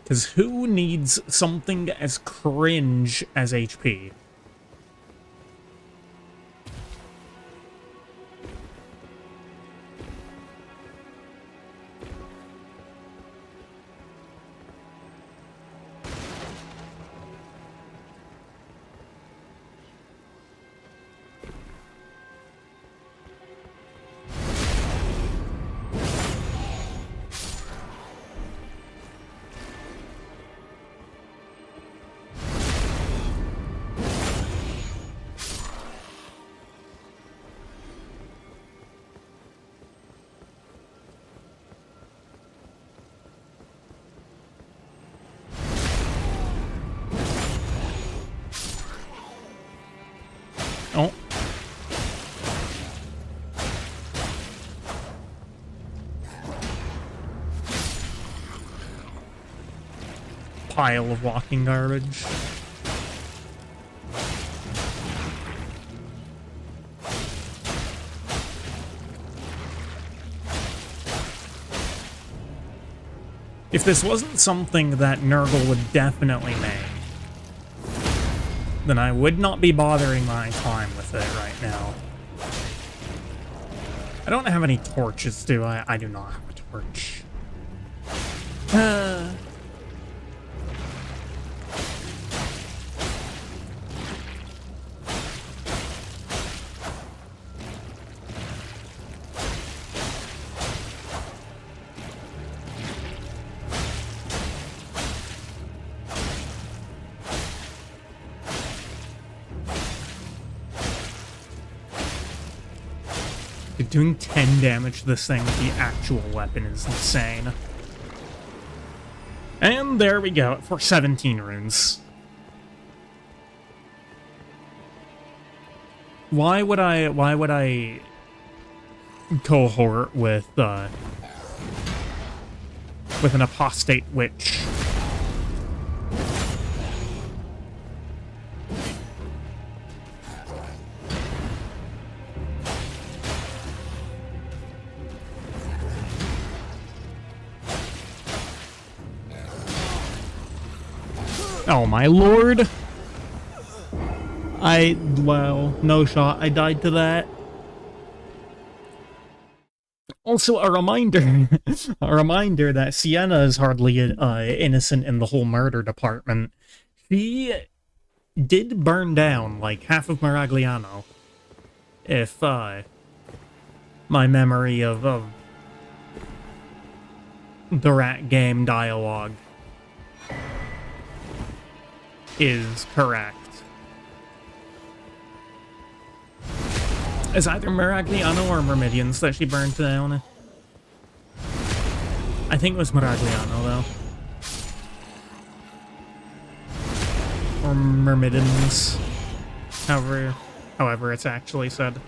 Because who needs something as cringe as HP? Oh. Pile of walking garbage. If this wasn't something that Nurgle would definitely make, then I would not be bothering my time with it right now. I don't have any torches, do I? I do not have a torch. Doing 10 damage to this thing with the actual weapon is insane. And there we go, for 17 runes. Why would I cohort with an apostate witch? Oh my lord! Well, no shot. I died to that. Also, a reminder, a reminder that Sienna is hardly innocent in the whole murder department. She did burn down, like, half of Miragliano. If, my memory of the rat game dialogue is correct. Is either Miragliano or Myrmidians that she burned down? I think it was Miragliano, though. Or Myrmidons. However it's actually said.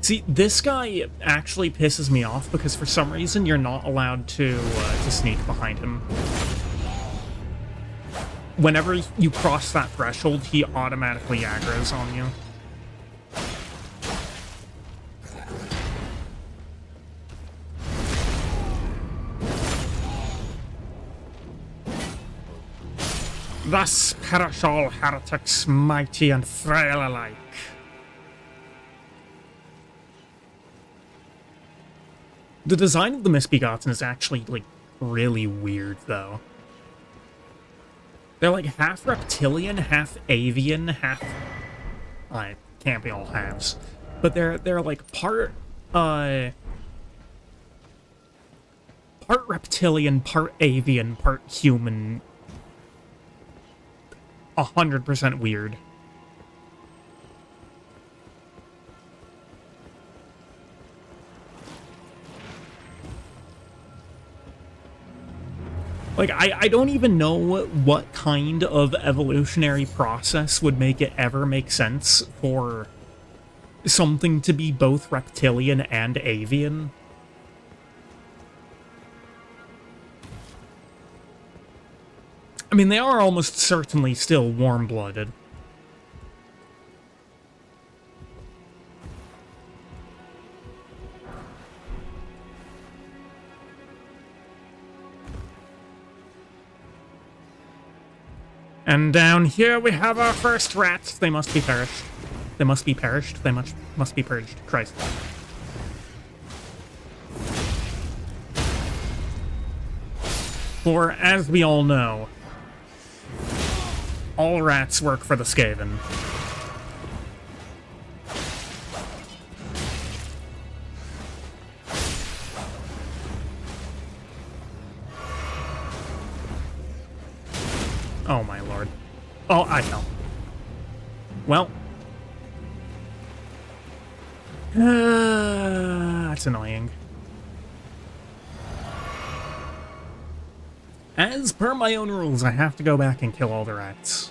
See, this guy actually pisses me off because for some reason you're not allowed to sneak behind him. Whenever you cross that threshold, he automatically aggroes on you. Thus perish all heretics, mighty and frail alike. The design of the Misbegotten is actually, like, really weird, though. They're like half reptilian, half avian, half... I can't be all halves. But they're like part reptilian, part avian, part human. 100% weird. Like, I don't even know what kind of evolutionary process would make it ever make sense for something to be both reptilian and avian. I mean, they are almost certainly still warm-blooded. And down here we have our first rats. They must be perished. They must be perished. They must be purged. Christ. For, as we all know, all rats work for the Skaven. Oh my lord. Oh, I fell. Well. That's annoying. As per my own rules, I have to go back and kill all the rats.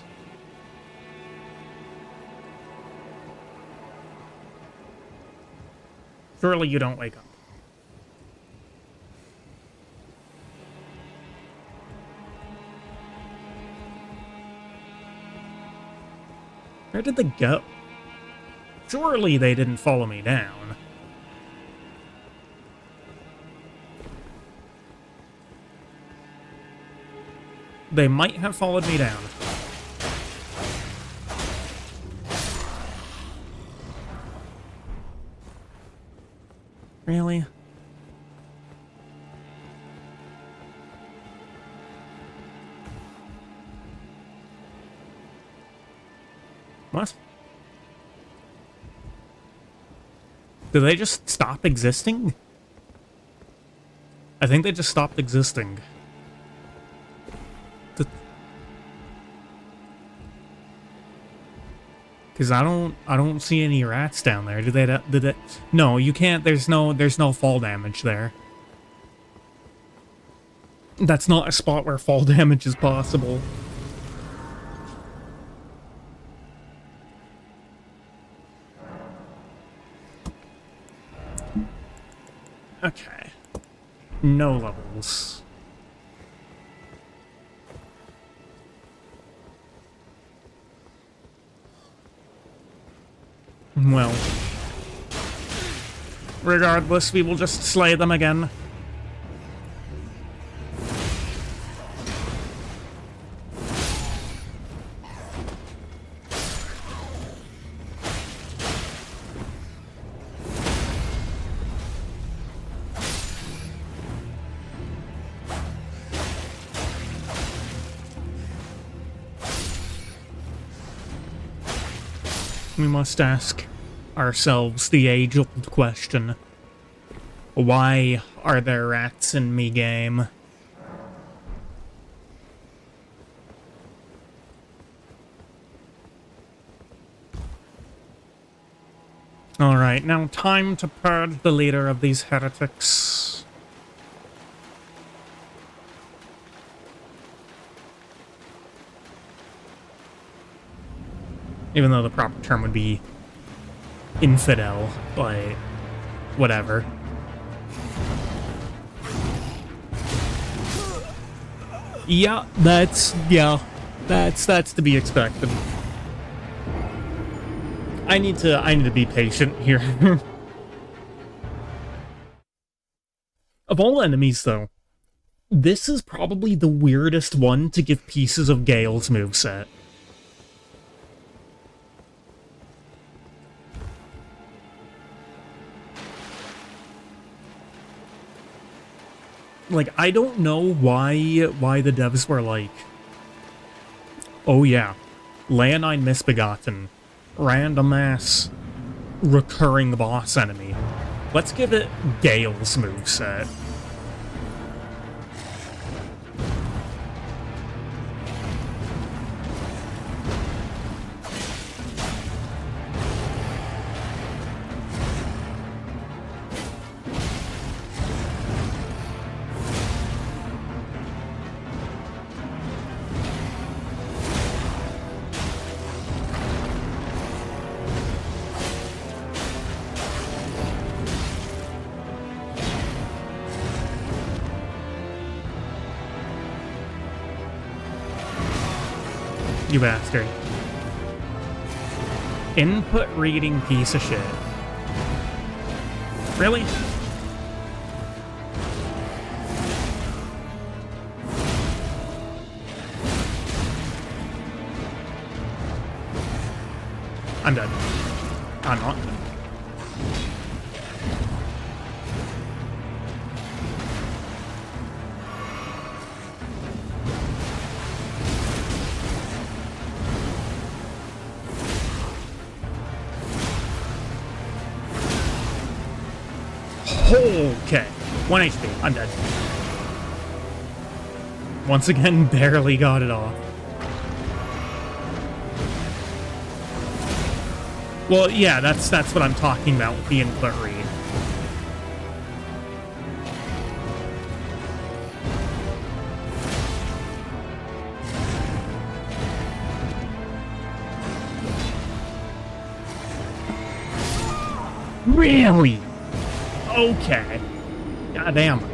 Surely you don't wake up. Where did they go? Surely they didn't follow me down. They might have followed me down. Really? What? Did they just stop existing? I think they just stopped existing. Because I don't see any rats down there. Did they? No, you can't. There's no fall damage there. That's not a spot where fall damage is possible. Okay. No levels. Well. Regardless, we will just slay them again. we must ask ourselves the age-old question. Why are there rats in me game? Alright, now time to purge the leader of these heretics. Even though the proper term would be infidel, but whatever. Yeah, that's to be expected. I need to be patient here. Of all enemies, though, this is probably the weirdest one to give pieces of Gale's moveset. Like, I don't know why the devs were like, oh yeah, Leonine Misbegotten, random ass recurring boss enemy. Let's give it Gale's moveset. You bastard. Input reading piece of shit. Really? I'm dead. I'm not. Okay. 1 HP. I'm dead. Once again, barely got it off. Well, yeah, that's what I'm talking about with the input read. Really? Okay. Goddamn.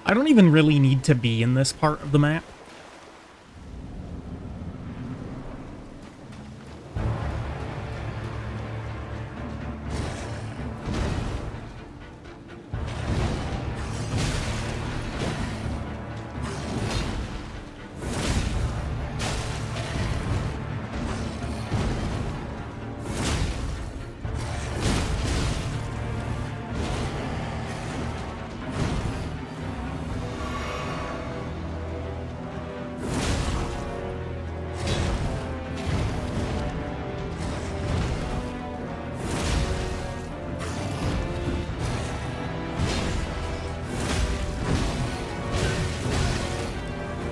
I don't even really need to be in this part of the map.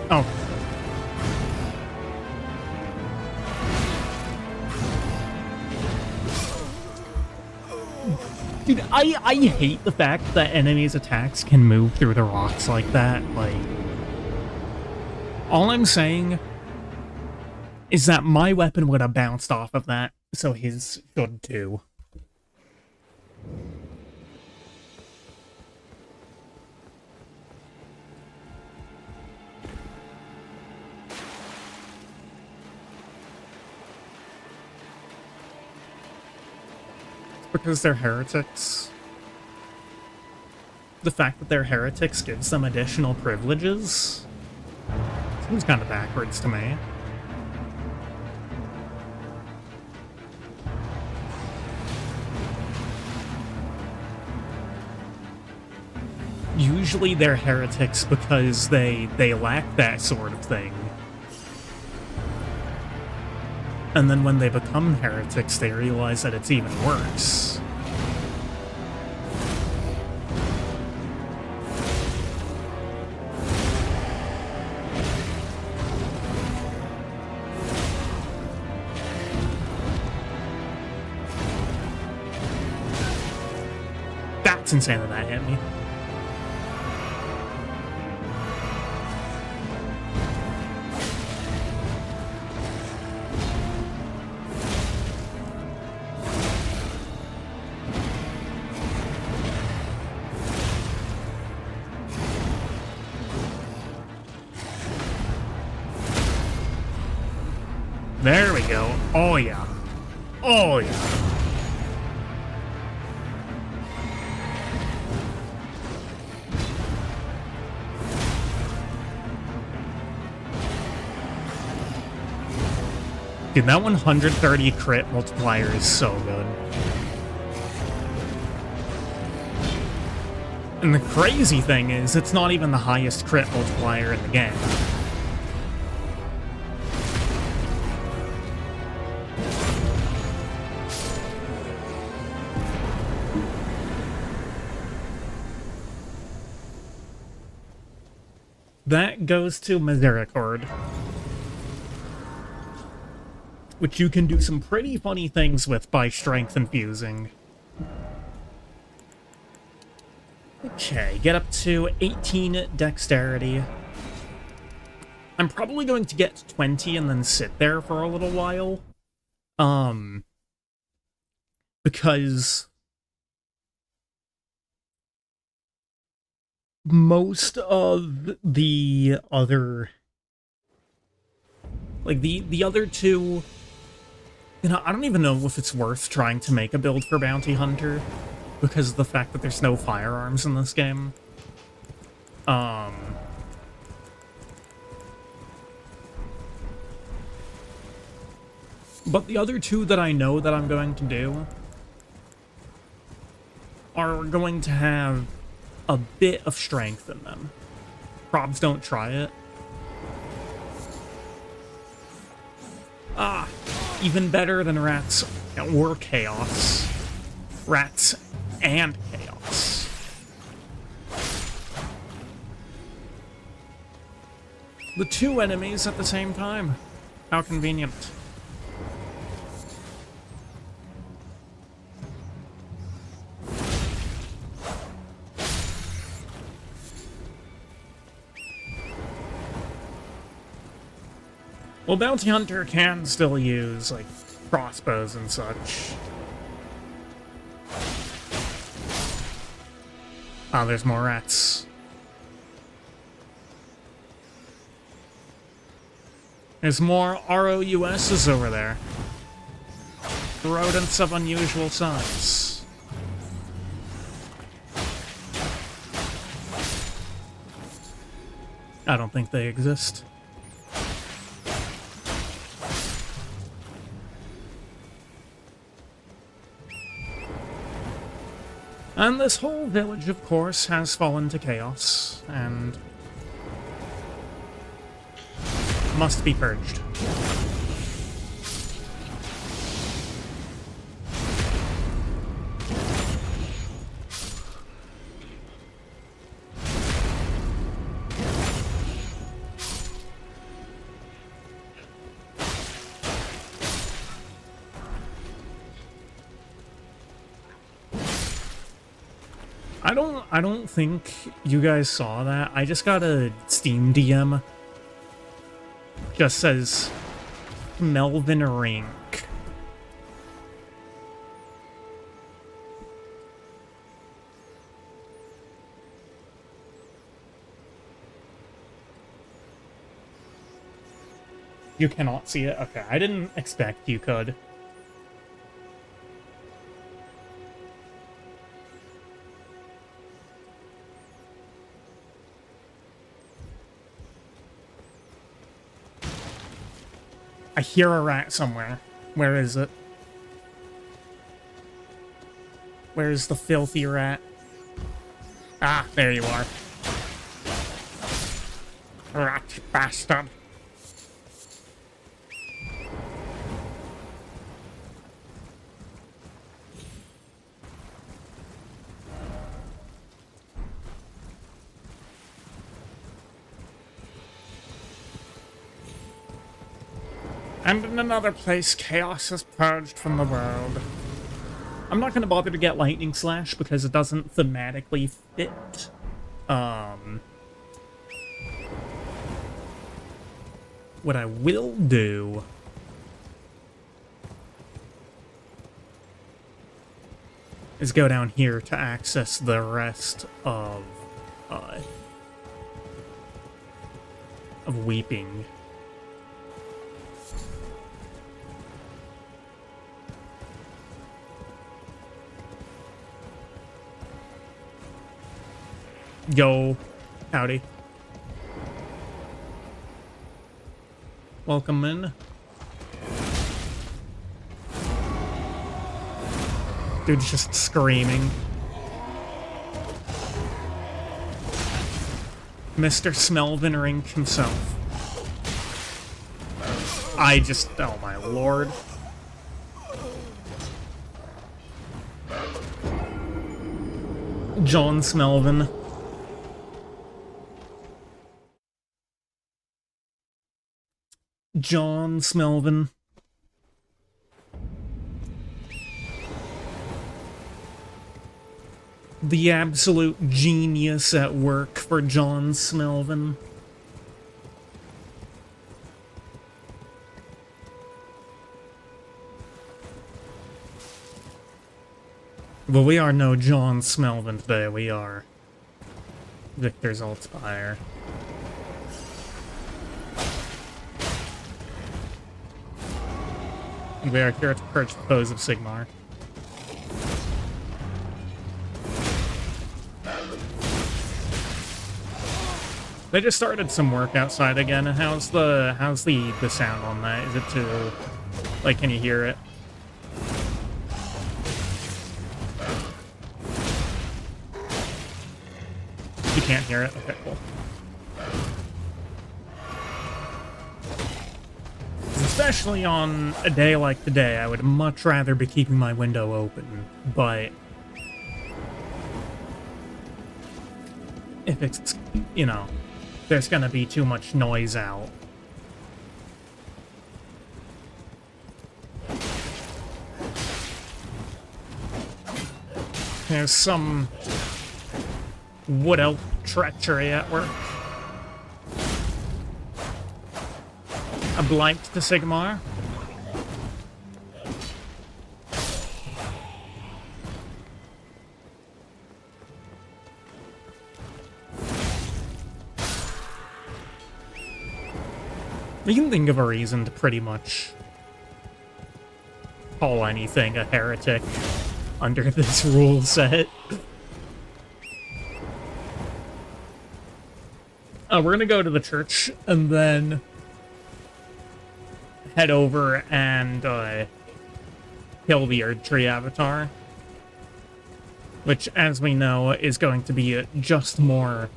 Oh. Dude, I hate the fact that enemies' attacks can move through the rocks like that. Like, all I'm saying is that my weapon would have bounced off of that, so his should too. Because they're heretics. the fact that they're heretics gives them additional privileges seems kind of backwards to me. Usually they're heretics because they lack that sort of thing. And then when they become heretics, they realize that it's even worse. That's insane that that hit me. There we go. Oh yeah. Oh yeah. Dude, that 130 crit multiplier is so good. And the crazy thing is, it's not even the highest crit multiplier in the game. That goes to Misericord, which you can do some pretty funny things with by strength infusing. Okay, get up to 18 dexterity. I'm probably going to get 20 and then sit there for a little while. Because most of the other, like the other two, you know, I don't even know if it's worth trying to make a build for Bounty Hunter because of the fact that there's no firearms in this game. But the other two that I know that I'm going to do are going to have a bit of strength in them. Probs don't try it. Ah, even better than rats or chaos. Rats and chaos. The two enemies at the same time. How convenient. Well, Bounty Hunter can still use, like, crossbows and such. Ah, there's more rats. There's more ROUSs over there. Rodents of unusual size. I don't think they exist. And this whole village, of course, has fallen to chaos, and must be purged. I don't think you guys saw that. I just got a Steam DM. Just says Melvin Rink. You cannot see it? Okay, I didn't expect you could. I hear a rat somewhere. Where is it? Where's the filthy rat? Ah, there you are. Rat bastard. And in another place, chaos is purged from the world. I'm not going to bother to get Lightning Slash because it doesn't thematically fit. What I will do is go down here to access the rest of Weeping. Yo, howdy. Welcome in. Dude's just screaming. Mr. Smelvin Rink himself. Oh my lord. John Smelvin. John Smelvin. The absolute genius at work for John Smelvin. But we are no John Smelvin today, we are Victor's Altspire. We are here to purge the foes of Sigmar. They just started some work outside again. How's the sound on that? Is it too, like, can you hear it? You can't hear it? Okay, cool. Especially on a day like today, I would much rather be keeping my window open, but if it's, you know, there's gonna be too much noise out. There's some wood elf treachery at work. A blight to Sigmar. We can think of a reason to pretty much call anything a heretic under this rule set. We're gonna go to the church and then head over and kill the Erdtree avatar, which, as we know, is going to be just more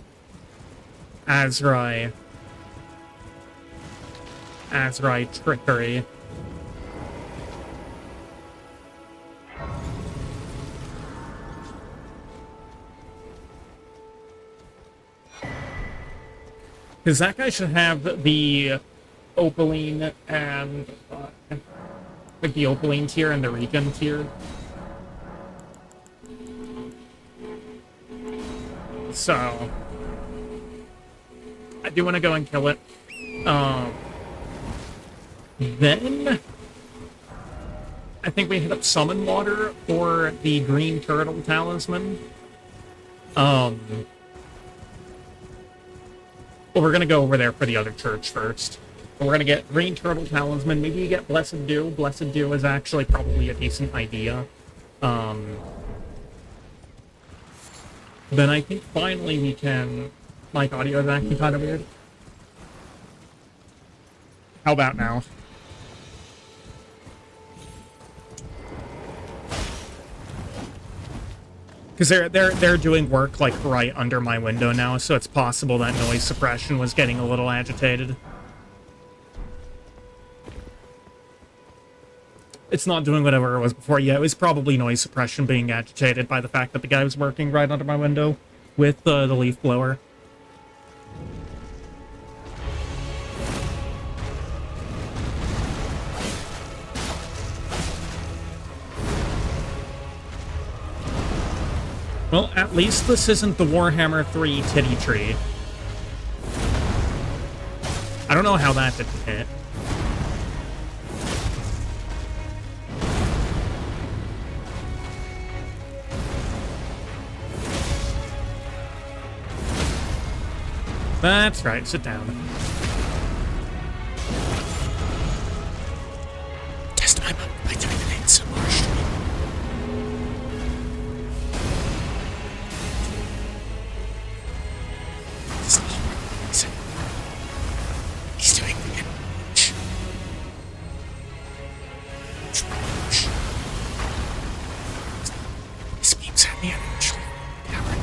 Azrai trickery. Because that guy should have the Opaline and like the Opaline tier and the Regen tier. So I do want to go and kill it. Then I think we hit up Summon Water for the Green Turtle Talisman. Well, we're gonna go over there for the other church first. We're gonna get Green Turtle Talisman. Maybe you get Blessed Dew. Blessed Dew is actually probably a decent idea. Then I think finally we can... Mic audio is acting kind of weird. How about now? Because they're doing work, like, right under my window now, so it's possible that noise suppression was getting a little agitated. It's not doing whatever it was before. Yeah, it was probably noise suppression being agitated by the fact that the guy was working right under my window with the leaf blower. Well, at least this isn't the Warhammer 3 titty tree. I don't know how that didn't hit. That's right, sit down. Test my mum by doing the name Sigmar stream. He's doing the image. He screams at me and actually power.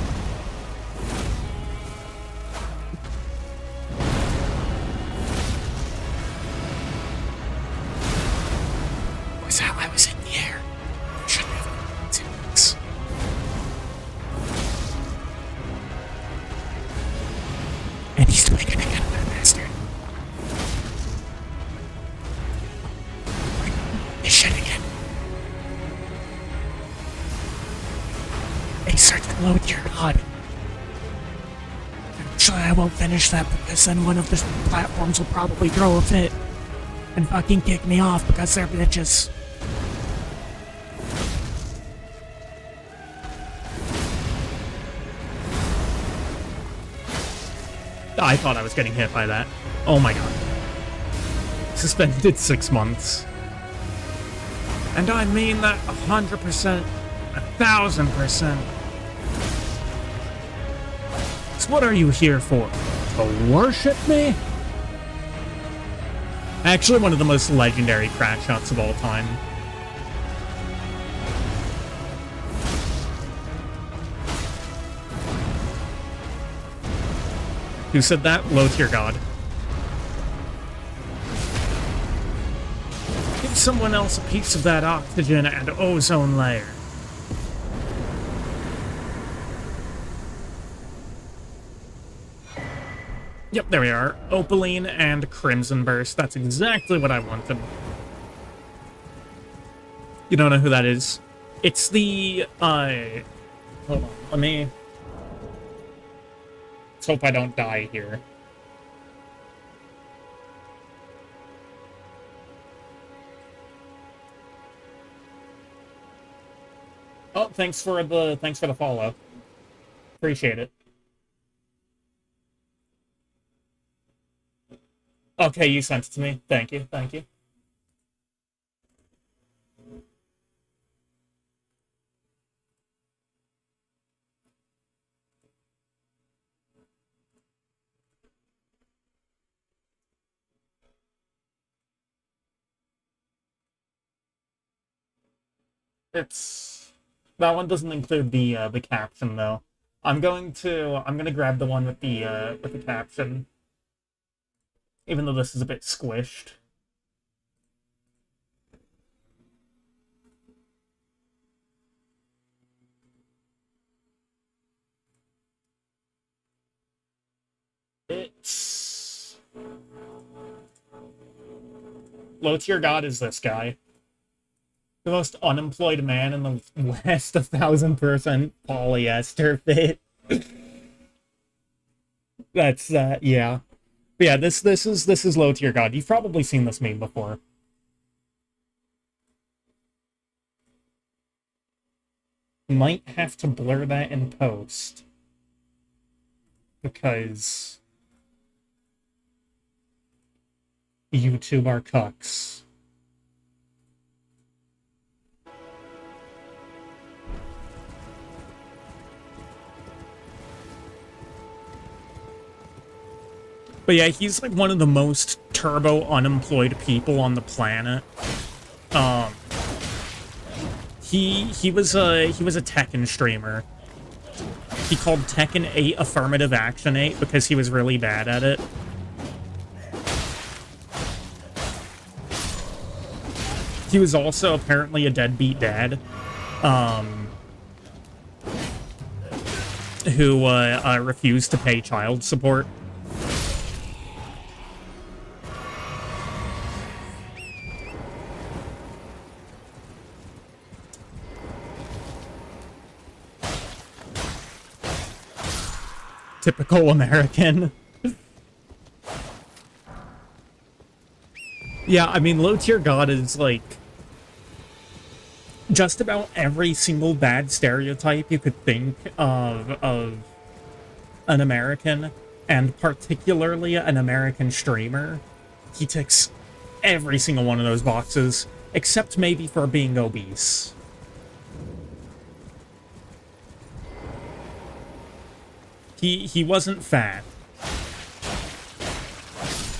Was how I was in the air. Shouldn't have tips. And he's doing it again, that bastard. This shit again. Hey, Sergeant Low, dear God. Actually, I won't finish that because then one of the platforms will probably throw a fit and fucking kick me off because they're bitches. I thought I was getting hit by that. Oh my god. Suspended 6 months. And I mean that 100%, 1000%. So what are you here for? To worship me? Actually, one of the most legendary crack shots of all time. Who said that? Low tier god. Give someone else a piece of that oxygen and ozone layer. Yep, there we are. Opaline and Crimson Burst. That's exactly what I wanted. You don't know who that is? It's the, hold on, let me... Let's hope I don't die here. Oh, thanks for the follow. Appreciate it. Okay, you sent it to me. Thank you, thank you. That one doesn't include the caption though. I'm gonna grab the one with the caption. Even though this is a bit squished. It's... Low tier god is this guy. The most unemployed man in the West, 1000% polyester fit. That's, yeah. But yeah, this is low tier god. You've probably seen this meme before. Might have to blur that in post. Because... YouTube are cucks. But yeah, he's like one of the most turbo unemployed people on the planet. He was a Tekken streamer, he called Tekken 8 Affirmative Action 8 because he was really bad at it. He was also apparently a deadbeat dad, who refused to pay child support. Typical American. Yeah, I mean, Low Tier God is, like, just about every single bad stereotype you could think of an American, and particularly an American streamer. He ticks every single one of those boxes, except maybe for being obese. He wasn't fat.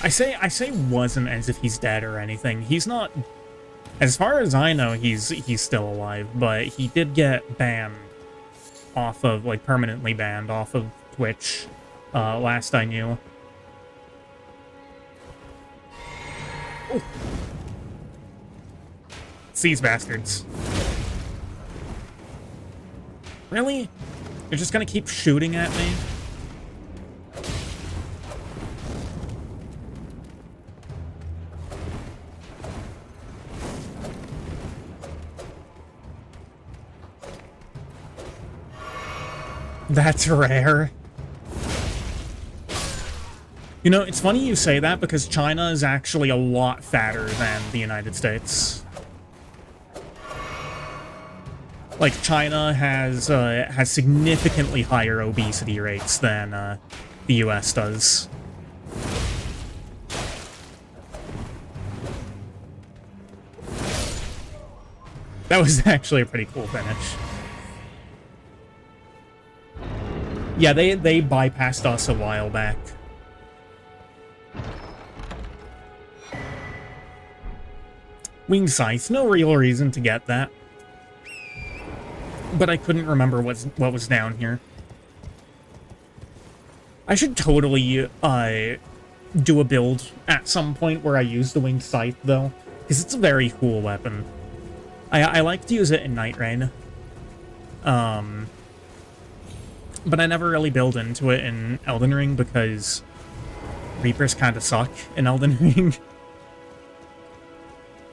I say wasn't as if he's dead or anything. He's not. As far as I know, he's still alive, but he did get banned off of, like, permanently banned off of Twitch, last I knew. Ooh. It's these bastards. Really? You're just gonna keep shooting at me? That's rare. You know, it's funny you say that because China is actually a lot fatter than the United States. Like, China has significantly higher obesity rates than the US does. That was actually a pretty cool finish. Yeah, they bypassed us a while back. Wing Scythe, no real reason to get that. But I couldn't remember what was down here. I should totally do a build at some point where I use the Winged Scythe, though, because it's a very cool weapon. I like to use it in Night Rain. But I never really build into it in Elden Ring because Reapers kind of suck in Elden Ring.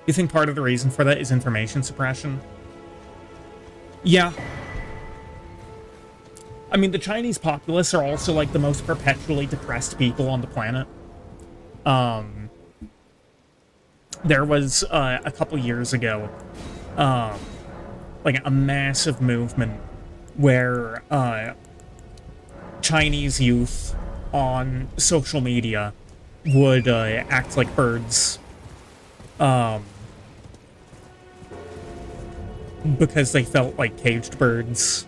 You think part of the reason for that is information suppression? Yeah. I mean, the Chinese populace are also, like, the most perpetually depressed people on the planet. There was, a couple years ago, like, a massive movement where, Chinese youth on social media would, act like birds. Because they felt like caged birds.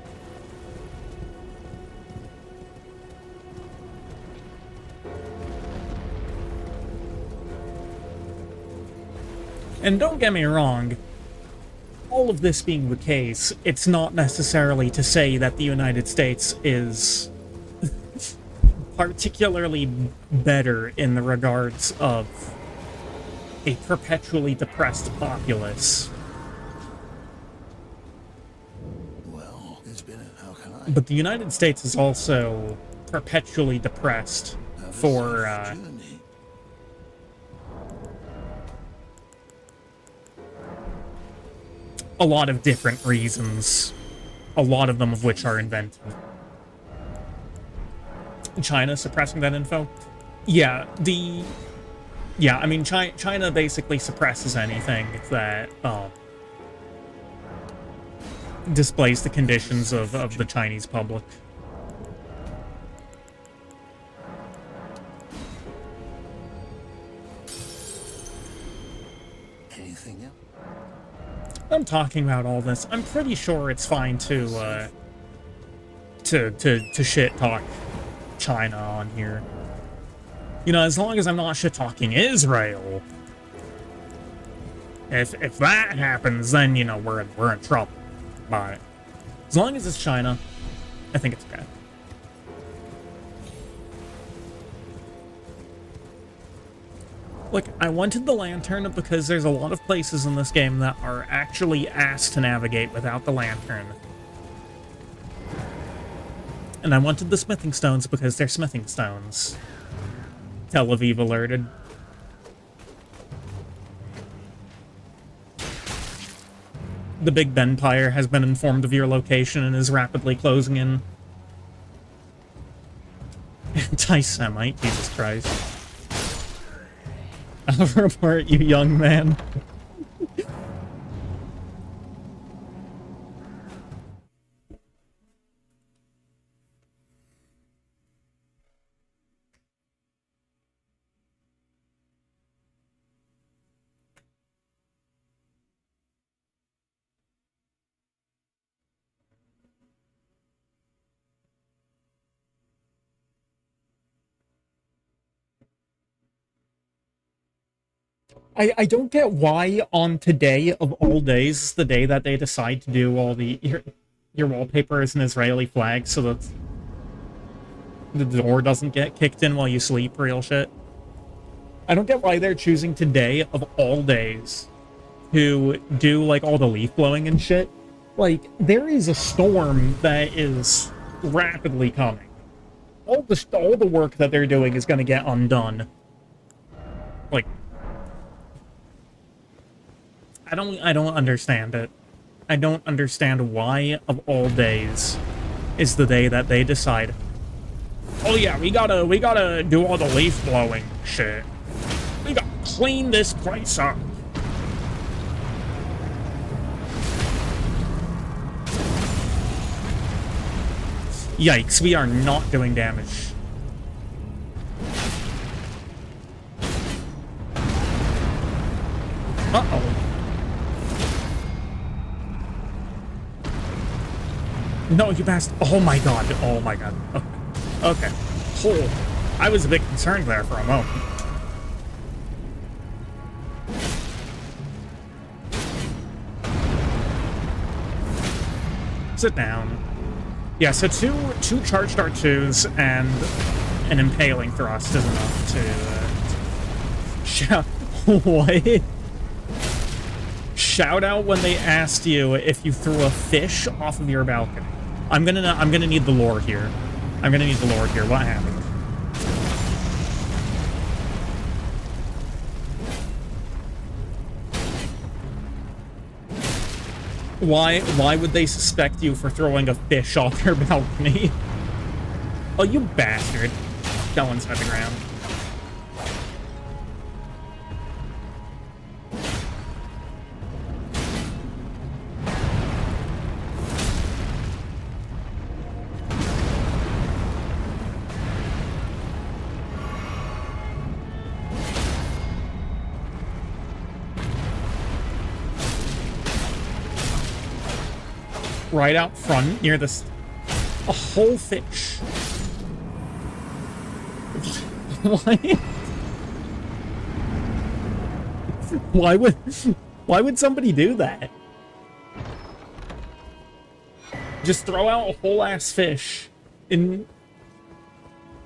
And don't get me wrong, all of this being the case, it's not necessarily to say that the United States is particularly better in the regards of a perpetually depressed populace. Well, it's been a, how can I? But the United States is also perpetually depressed for, a lot of different reasons, a lot of them of which are invented. China suppressing that info? Yeah, I mean, China basically suppresses anything that, displays the conditions of the Chinese public. Anything else? I'm talking about all this. I'm pretty sure it's fine to shit talk China on here. You know, as long as I'm not shit talking Israel. If that happens, then, you know, we're in trouble. But as long as it's China, I think it's okay. Look, I wanted the lantern because there's a lot of places in this game that are actually ass to navigate without the lantern. And I wanted the smithing stones because they're smithing stones. Tel Aviv alerted. The Big Benpire has been informed of your location and is rapidly closing in. Anti-Semite, Jesus Christ. I'll report you, young man. I don't get why on today of all days, the day that they decide to do all the your wallpaper is an Israeli flag so that the door doesn't get kicked in while you sleep, real shit. I don't get why they're choosing today of all days to do like all the leaf blowing and shit. Like, there is a storm that is rapidly coming. All the work that they're doing is gonna get undone. Like, I don't understand it. I don't understand why, of all days, is the day that they decide, oh yeah, we gotta do all the leaf blowing shit. We gotta clean this place up. Yikes, we are not doing damage. Uh-oh. No, you bastard. Oh my god. Oh my god. Okay. Oh, I was a bit concerned there for a moment. Sit down. Yeah, so two charged R2s and an impaling thrust is enough to shout. What? Shout out when they asked you if you threw a fish off of your balcony. I'm gonna need the lore here. I'm gonna need the lore here. What happened? Why would they suspect you for throwing a fish off your balcony? Oh, you bastard. That one's at the ground. Right out front, near this... a whole fish. Why would somebody do that? Just throw out a whole ass fish in...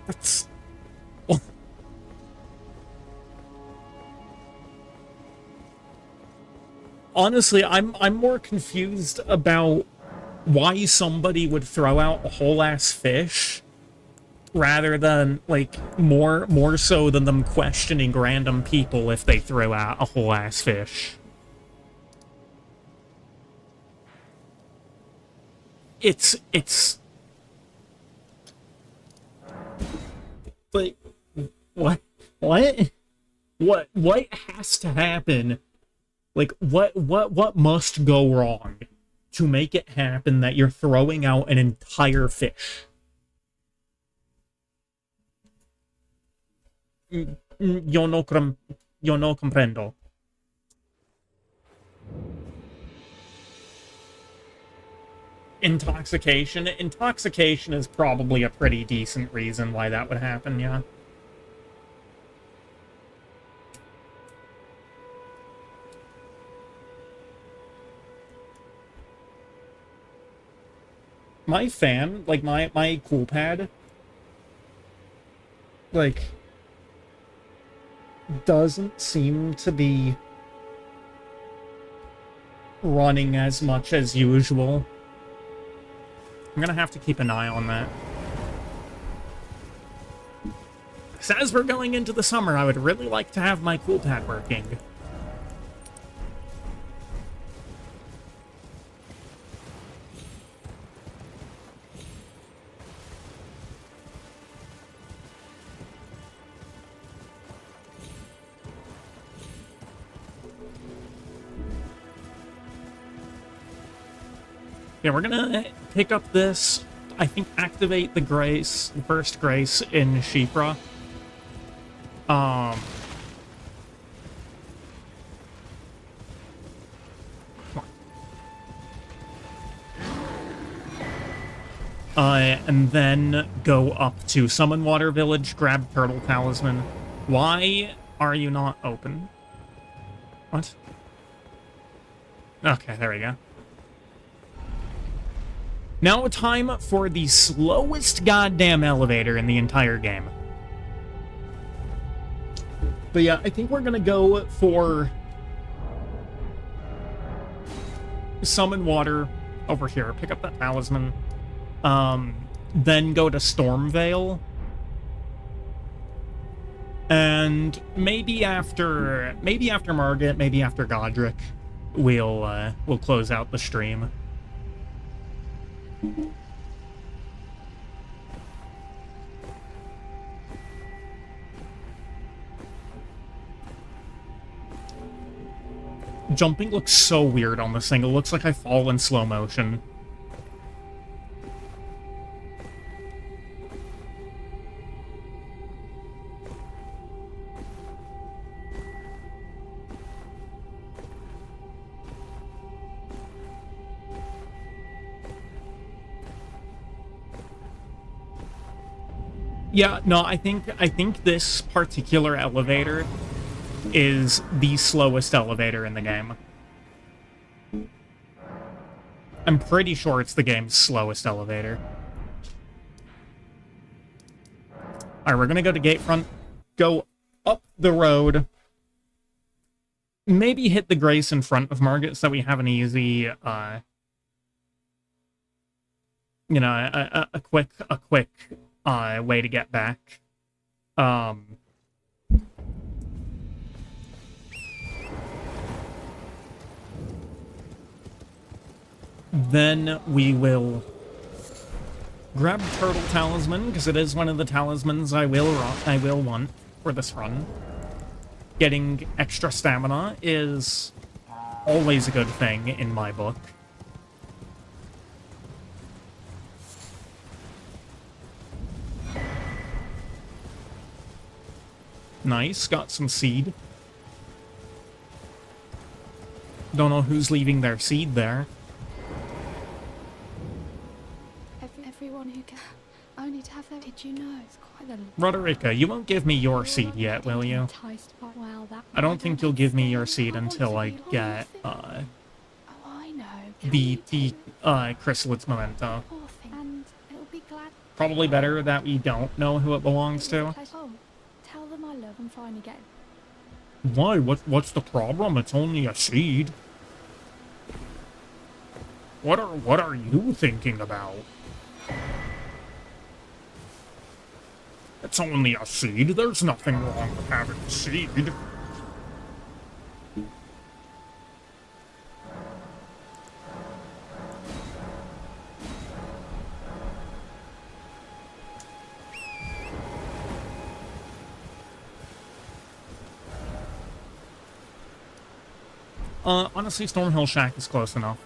That's... Honestly, I'm more confused about why somebody would throw out a whole ass fish rather than, like, more so than them questioning random people if they throw out a whole ass fish. It's like, what has to happen? Like, what must go wrong to make it happen that you're throwing out an entire fish? Yo no comprendo. Intoxication? Intoxication is probably a pretty decent reason why that would happen, yeah. My fan, like, my cool pad, like, doesn't seem to be running as much as usual. I'm gonna have to keep an eye on that. So as we're going into the summer, I would really like to have my cool pad working. Yeah, we're gonna pick up this, I think, activate the Grace, the first Grace in Shifra. And then go up to Summon Water Village, grab Turtle Talisman. Why are you not open? What? Okay, there we go. Now time for the slowest goddamn elevator in the entire game. But yeah, I think we're gonna go for Summon Water over here. Pick up that talisman. Then go to Stormvale. And maybe after Margit, maybe after Godric, we'll close out the stream. Jumping looks so weird on this thing. It looks like I fall in slow motion. Yeah, no, I think this particular elevator is the slowest elevator in the game. I'm pretty sure it's the game's slowest elevator. Alright, we're gonna go to Gatefront, go up the road, maybe hit the Grace in front of Margit so we have an easy, you know, a quick way to get back. Then we will grab Turtle Talisman, because it is one of the talismans I will want for this run. Getting extra stamina is always a good thing in my book. Nice, got some seed. Don't know who's leaving their seed there. Everyone who can only to have their... Did you know? It's quite a... Roderica, you won't give me your seed yet, will you? I don't think you'll give me your seed until I get, the Chrysalids Memento. Probably better that we don't know who it belongs to. Tell them I love and finally get... Why? What's the problem? It's only a seed. What are you thinking about? It's only a seed. There's nothing wrong with having a seed. Honestly, Stormhill Shack is close enough.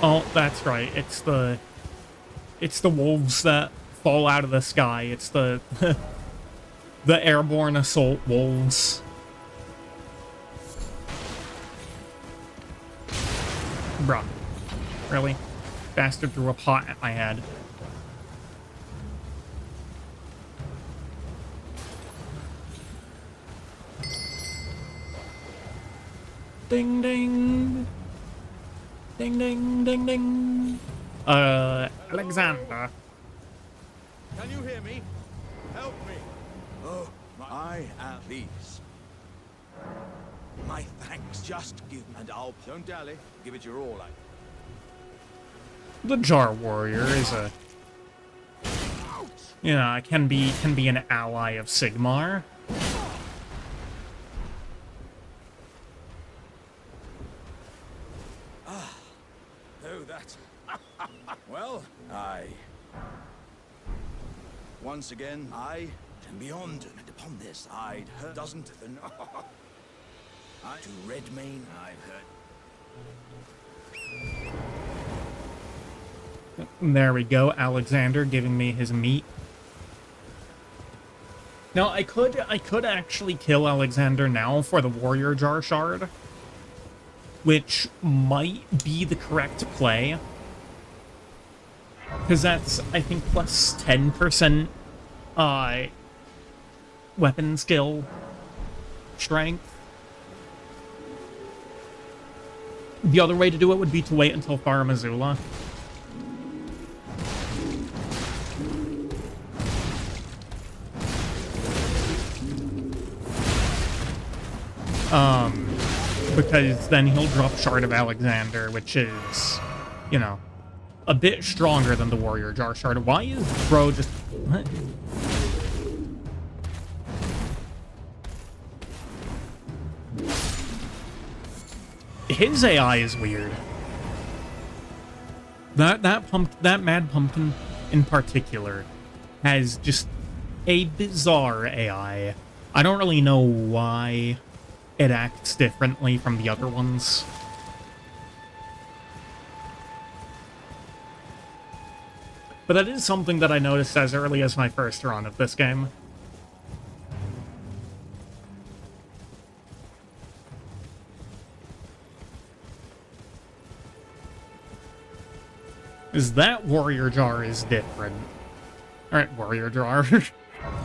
Oh, that's right. It's the wolves that fall out of the sky. It's the the airborne assault wolves. Bruh. Really? Bastard threw a pot at my head. Ding ding. Ding ding ding ding. Alexander. Can you hear me? Help me. Oh, I at least. My thanks. Just give, and I'll don't dally. Give it your all. The Jar Warrior is a, you know, can be an ally of Sigmar. Oh, that. Well, once again, I and beyond, and upon this, I'd heard doesn't the to Redmayne, I've heard. There we go, Alexander giving me his meat. Now, I could actually kill Alexander now for the Warrior Jar Shard, which might be the correct play. Because that's, I think, plus 10% weapon skill strength. The other way to do it would be to wait until Far Missoula. Because then he'll drop Shard of Alexander, which is, you know, a bit stronger than the Warrior Jar Shard. Why is bro just... What? His AI is weird. That Mad Pumpkin in particular has just a bizarre AI. I don't really know why it acts differently from the other ones. But that is something that I noticed as early as my first run of this game. Is that Warrior Jar is different. Alright, Warrior Jar.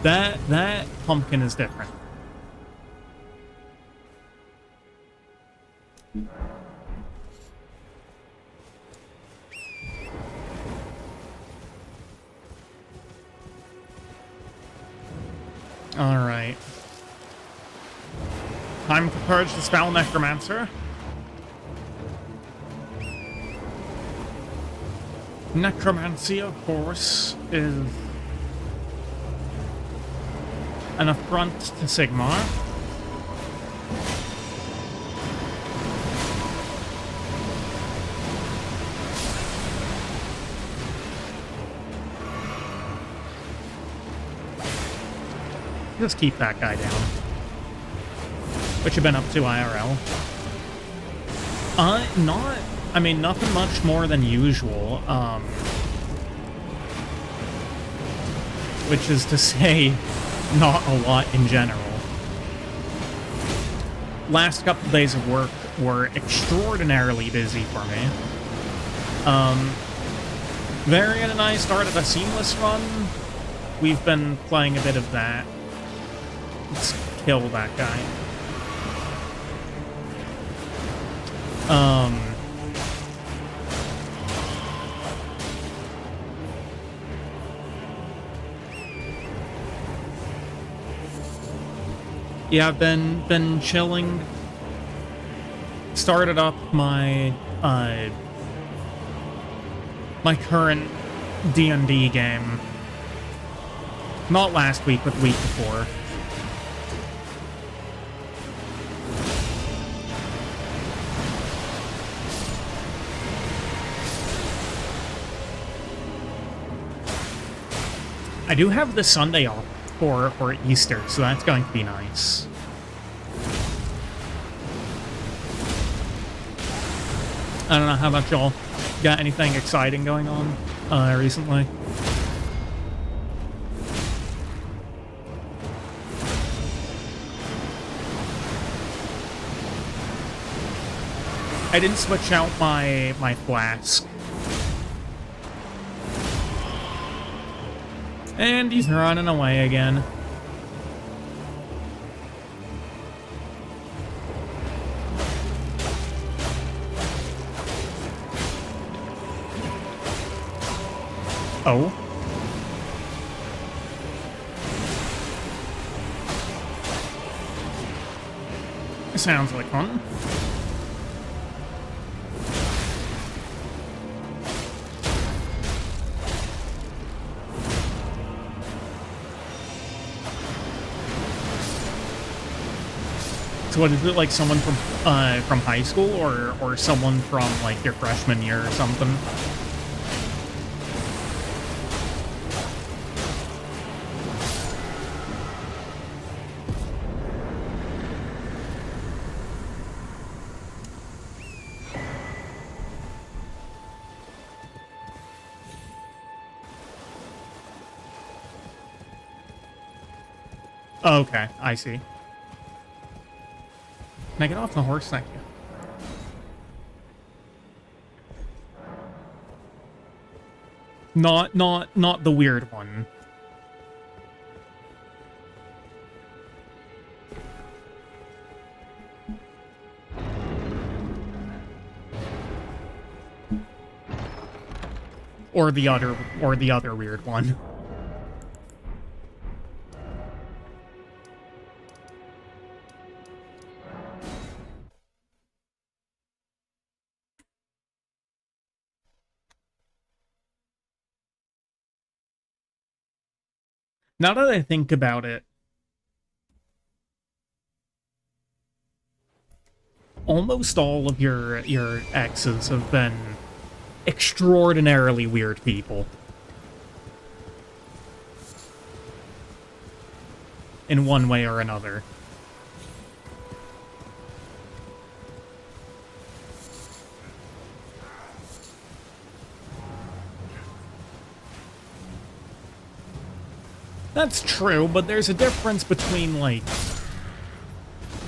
that pumpkin is different. Alright. Time to purge the spell Necromancer. Necromancy, of course, is an affront to Sigmar. Just keep that guy down. What you been up to, IRL? Nothing much more than usual, which is to say, not a lot in general. Last couple days of work were extraordinarily busy for me. Varian and I started a seamless run. We've been playing a bit of that. Let's kill that guy. Yeah, I've been chilling. Started up my my current D&D game. Not last week, but the week before. I do have the Sunday off for Easter, so that's going to be nice. I don't know, how about y'all? Got anything exciting going on recently? I didn't switch out my flask. And he's running away again. Oh. Sounds like fun. So what is it, like someone from high school or someone from like your freshman year or something? Okay, I see. Can I get off the horse? Thank you. Not the weird one. Or the other weird one. Now that I think about it, almost all of your exes have been extraordinarily weird people. In one way or another. That's true, but there's a difference between, like,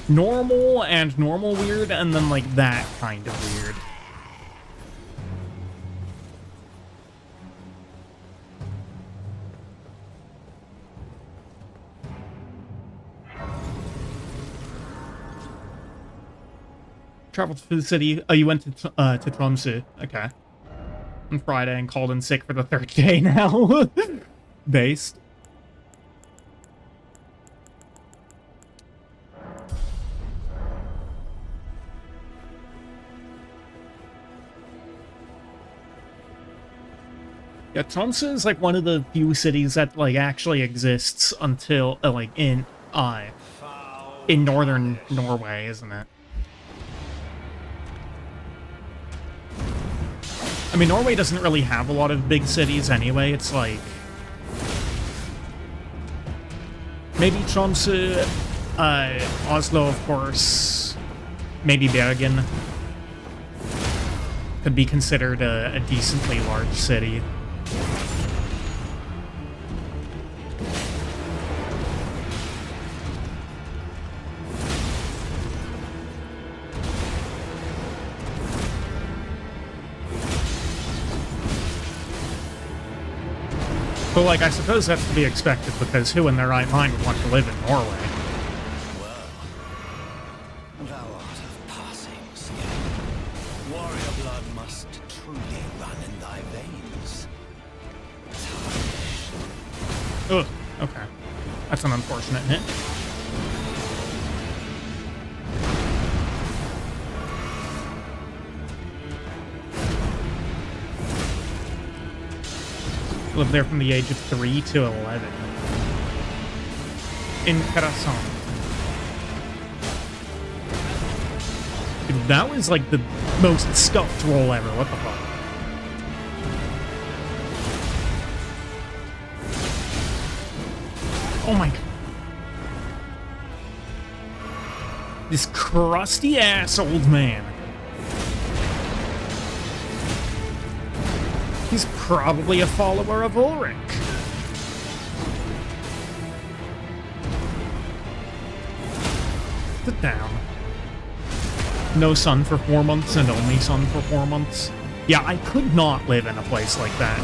normal and normal weird, and then, like, that kind of weird. Traveled to the city. Oh, you went to Tromsø. Okay. On Friday and called in sick for the third day now. Based. Yeah, Tromsø is like one of the few cities that like actually exists until like in northern Norway, isn't it? I mean, Norway doesn't really have a lot of big cities anyway. It's like maybe Tromsø, Oslo, of course, maybe Bergen could be considered a decently large city. But, like, I suppose that's to be expected, because who in their right mind would want to live in Norway? Well, thou art of passing skill. Warrior blood must truly run in thy veins. Ugh, okay. That's an unfortunate hit. Lived there from the age of 3 to 11. Interessant. Dude, that was like the most scuffed roll ever. What the fuck? Oh my god. This crusty ass old man. He's probably a follower of Ulrich. Sit down. No sun for 4 months and only sun for 4 months. Yeah, I could not live in a place like that.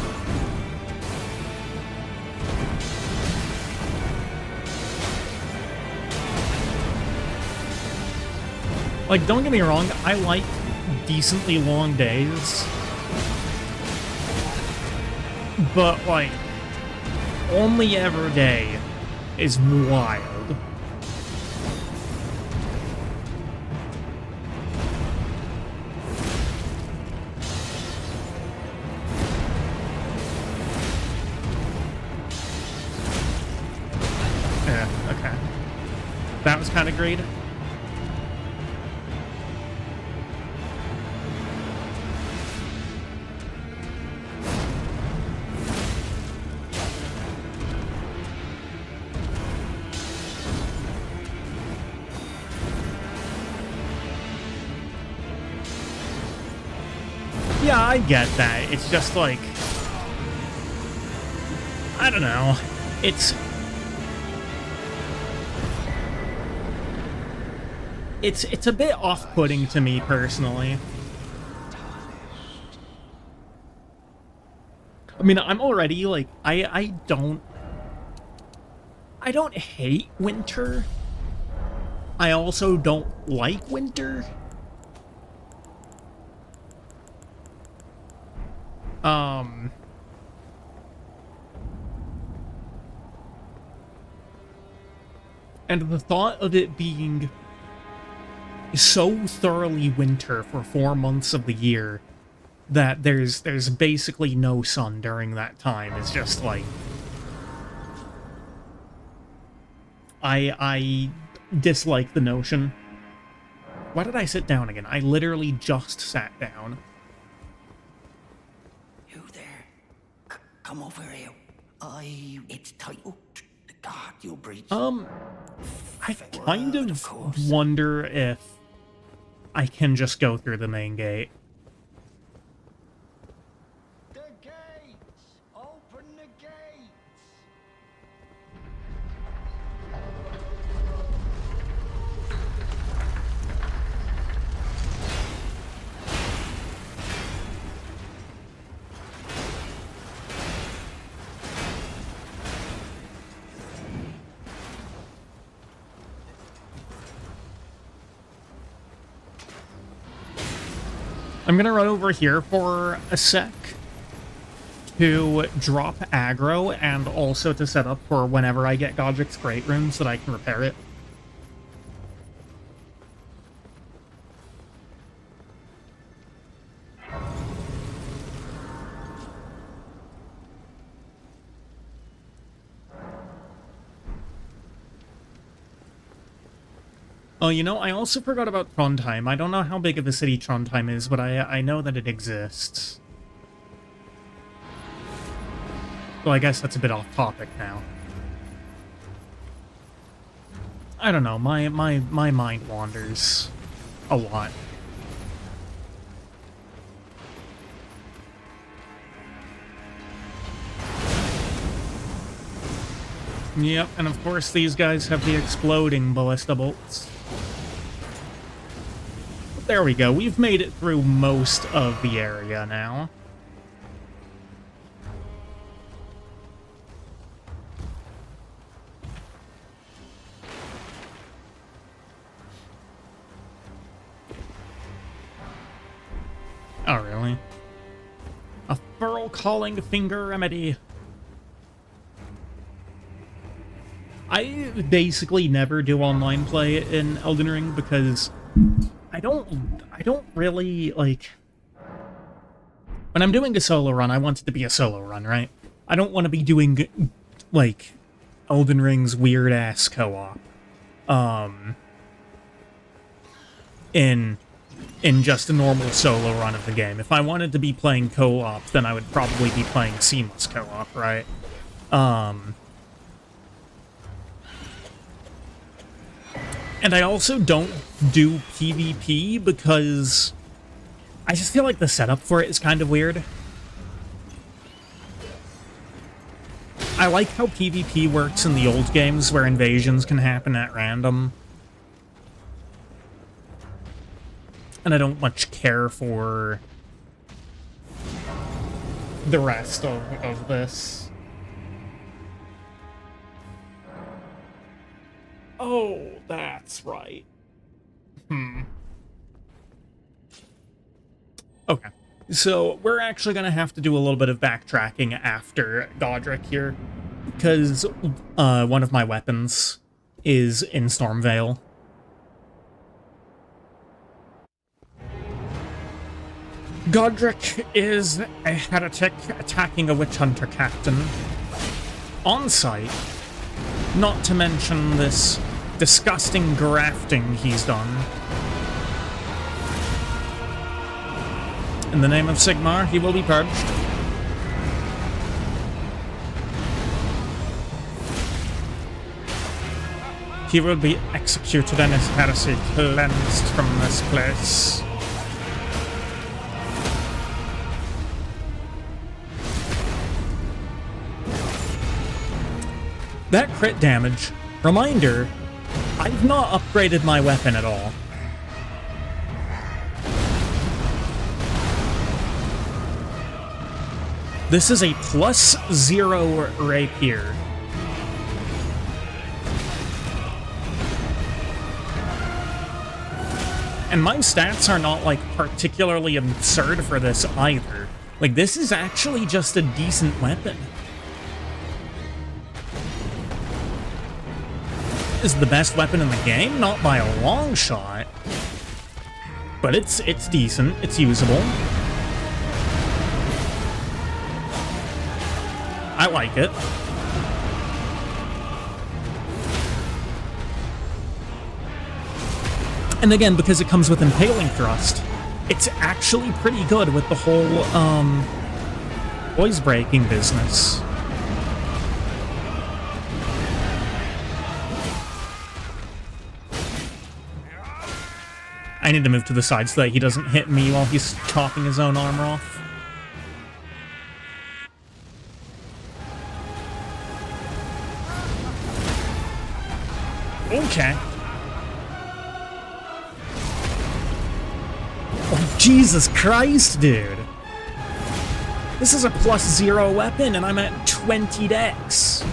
Like, don't get me wrong, I like decently long days. But, like, only every day is wild. Yeah, okay. That was kind of great. Yeah, I get that. It's just like, I don't know. It's a bit off-putting to me personally. I mean, I'm already like, I don't hate winter. I also don't like winter. And the thought of it being so thoroughly winter for 4 months of the year that there's basically no sun during that time is just like, I dislike the notion. Why did I sit down again? I literally just sat down. You there? Come over here. It's titled The God You Breach. I kind of wonder if I can just go through the main gate. The gates! Open the gates! I'm gonna run over here for a sec to drop aggro and also to set up for whenever I get Godric's Great Runes that I can repair it. Oh, you know, I also forgot about Trondheim. I don't know how big of a city Trondheim is, but I know that it exists. Well, I guess that's a bit off topic now. I don't know, my mind wanders a lot. Yep, and of course these guys have the exploding ballista bolts. But there we go, we've made it through most of the area now. Oh, really? A furl calling finger remedy. I basically never do online play in Elden Ring because I don't really, like... When I'm doing a solo run, I want it to be a solo run, right? I don't want to be doing, like, Elden Ring's weird-ass co-op. In just a normal solo run of the game. If I wanted to be playing co-op, then I would probably be playing seamless co-op, right? And I also don't do PvP because I just feel like the setup for it is kind of weird. I like how PvP works in the old games where invasions can happen at random. And I don't much care for the rest of this. Oh, that's right. Okay. So we're actually going to have to do a little bit of backtracking after Godric here, because one of my weapons is in Stormvale. Godric is a heretic attacking a witch hunter captain on site, not to mention this disgusting grafting he's done. In the name of Sigmar, he will be purged. He will be executed and his heresy cleansed from this place. That crit damage. Reminder, I've not upgraded my weapon at all. This is a +0 rapier. And my stats are not, like, particularly absurd for this either. Like, this is actually just a decent weapon. Is the best weapon in the game? Not by a long shot. But it's decent, it's usable. I like it. And again, because it comes with Impaling Thrust, it's actually pretty good with the whole, voice breaking business. I need to move to the side so that he doesn't hit me while he's chopping his own armor off. Okay. Oh, Jesus Christ, dude. This is a +0 weapon, and I'm at 20 dex.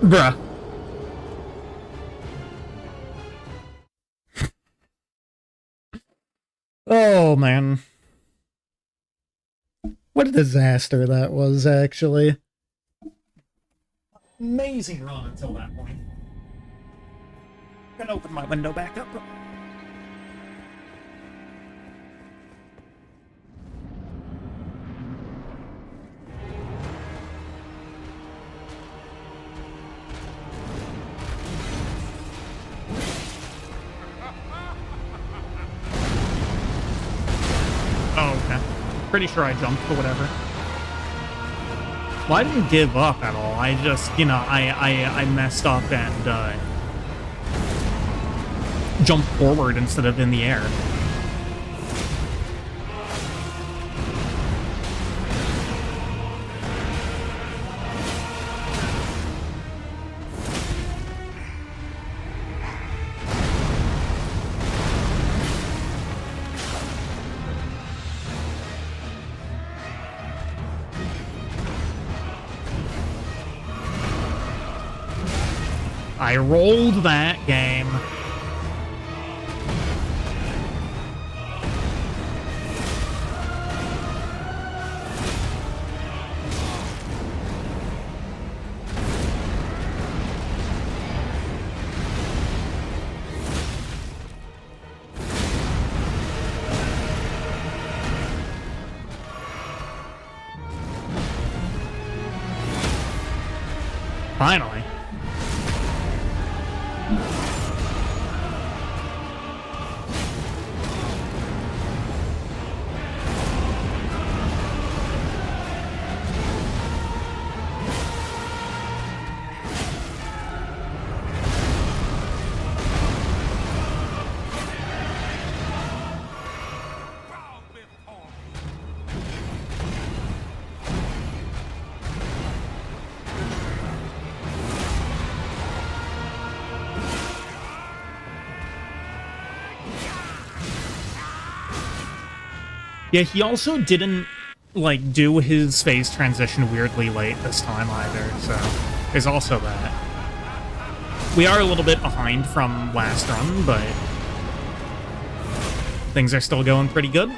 Bruh. Oh, man. What a disaster that was, actually. Amazing run until that point. I'm gonna open my window back up. Oh, okay. Pretty sure I jumped, but whatever. Well, I didn't give up at all. I just, you know, I messed up and, jumped forward instead of in the air. I rolled that game. Finally. Yeah, he also didn't, like, do his phase transition weirdly late this time either, so there's also that. We are a little bit behind from last run, but things are still going pretty good.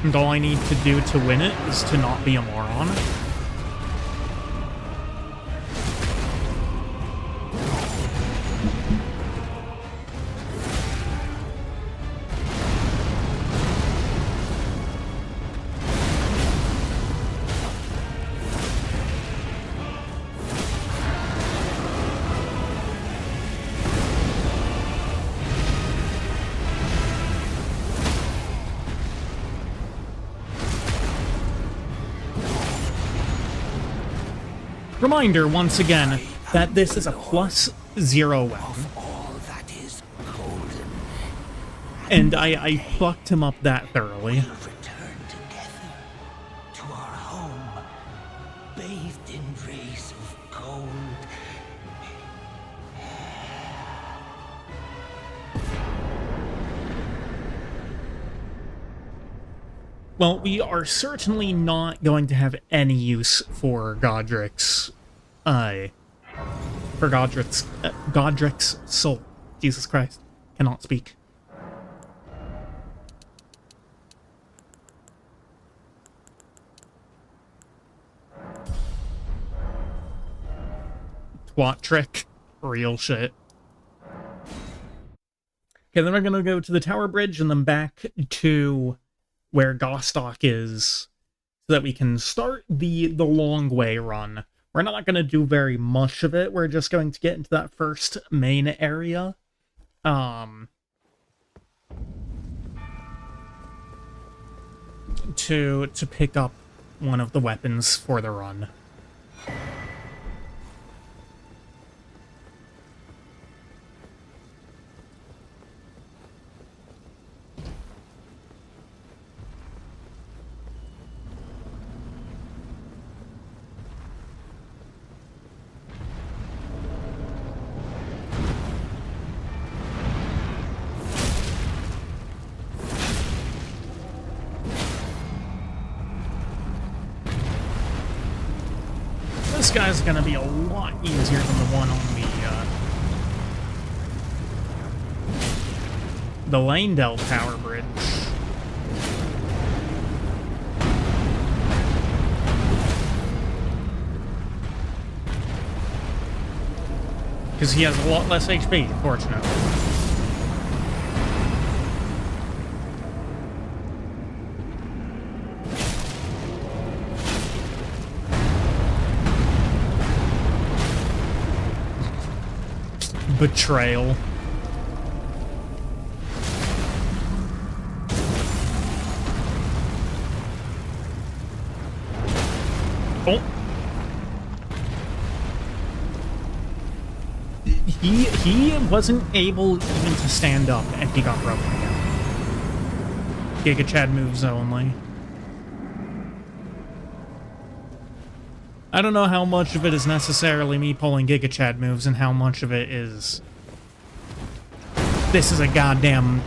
And all I need to do to win it is to not be a moron. Reminder, once again, that this is a +0 weapon. All that is golden. And I fucked him up that thoroughly. Return together to our home, bathed in rays of gold. Well, we are certainly not going to have any use for Godric's Godric's soul. Jesus Christ. Cannot speak. Twat trick. Real shit. Okay, then we're gonna go to the Tower Bridge and then back to where Gostock is so that we can start the long way run. We're not going to do very much of it. We're just going to get into that first main area. To pick up one of the weapons for the run. This guy's gonna be a lot easier than the one on the Lanedell Tower Bridge. Because he has a lot less HP, fortunately. Betrayal. Oh. He wasn't able even to stand up and he got broken again. Giga Chad moves only. I don't know how much of it is necessarily me pulling Giga Chad moves and how much of it is... This is a goddamn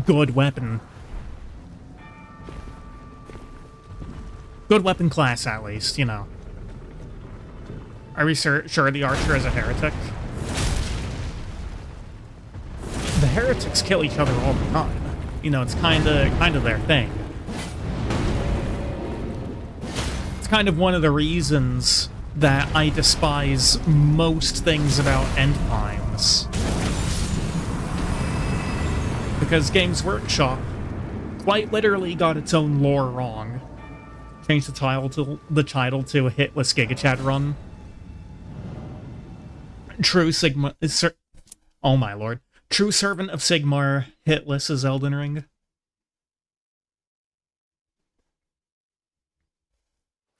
good weapon. Good weapon class, at least, you know. Are we sure the archer is a heretic? The heretics kill each other all the time. You know, it's kinda their thing. It's kind of one of the reasons that I despise most things about end times. Because Games Workshop quite literally got its own lore wrong. Changed the title to a hitless Giga Chad run. True Sigmar... Oh my lord. True servant of Sigmar, hitless as Elden Ring.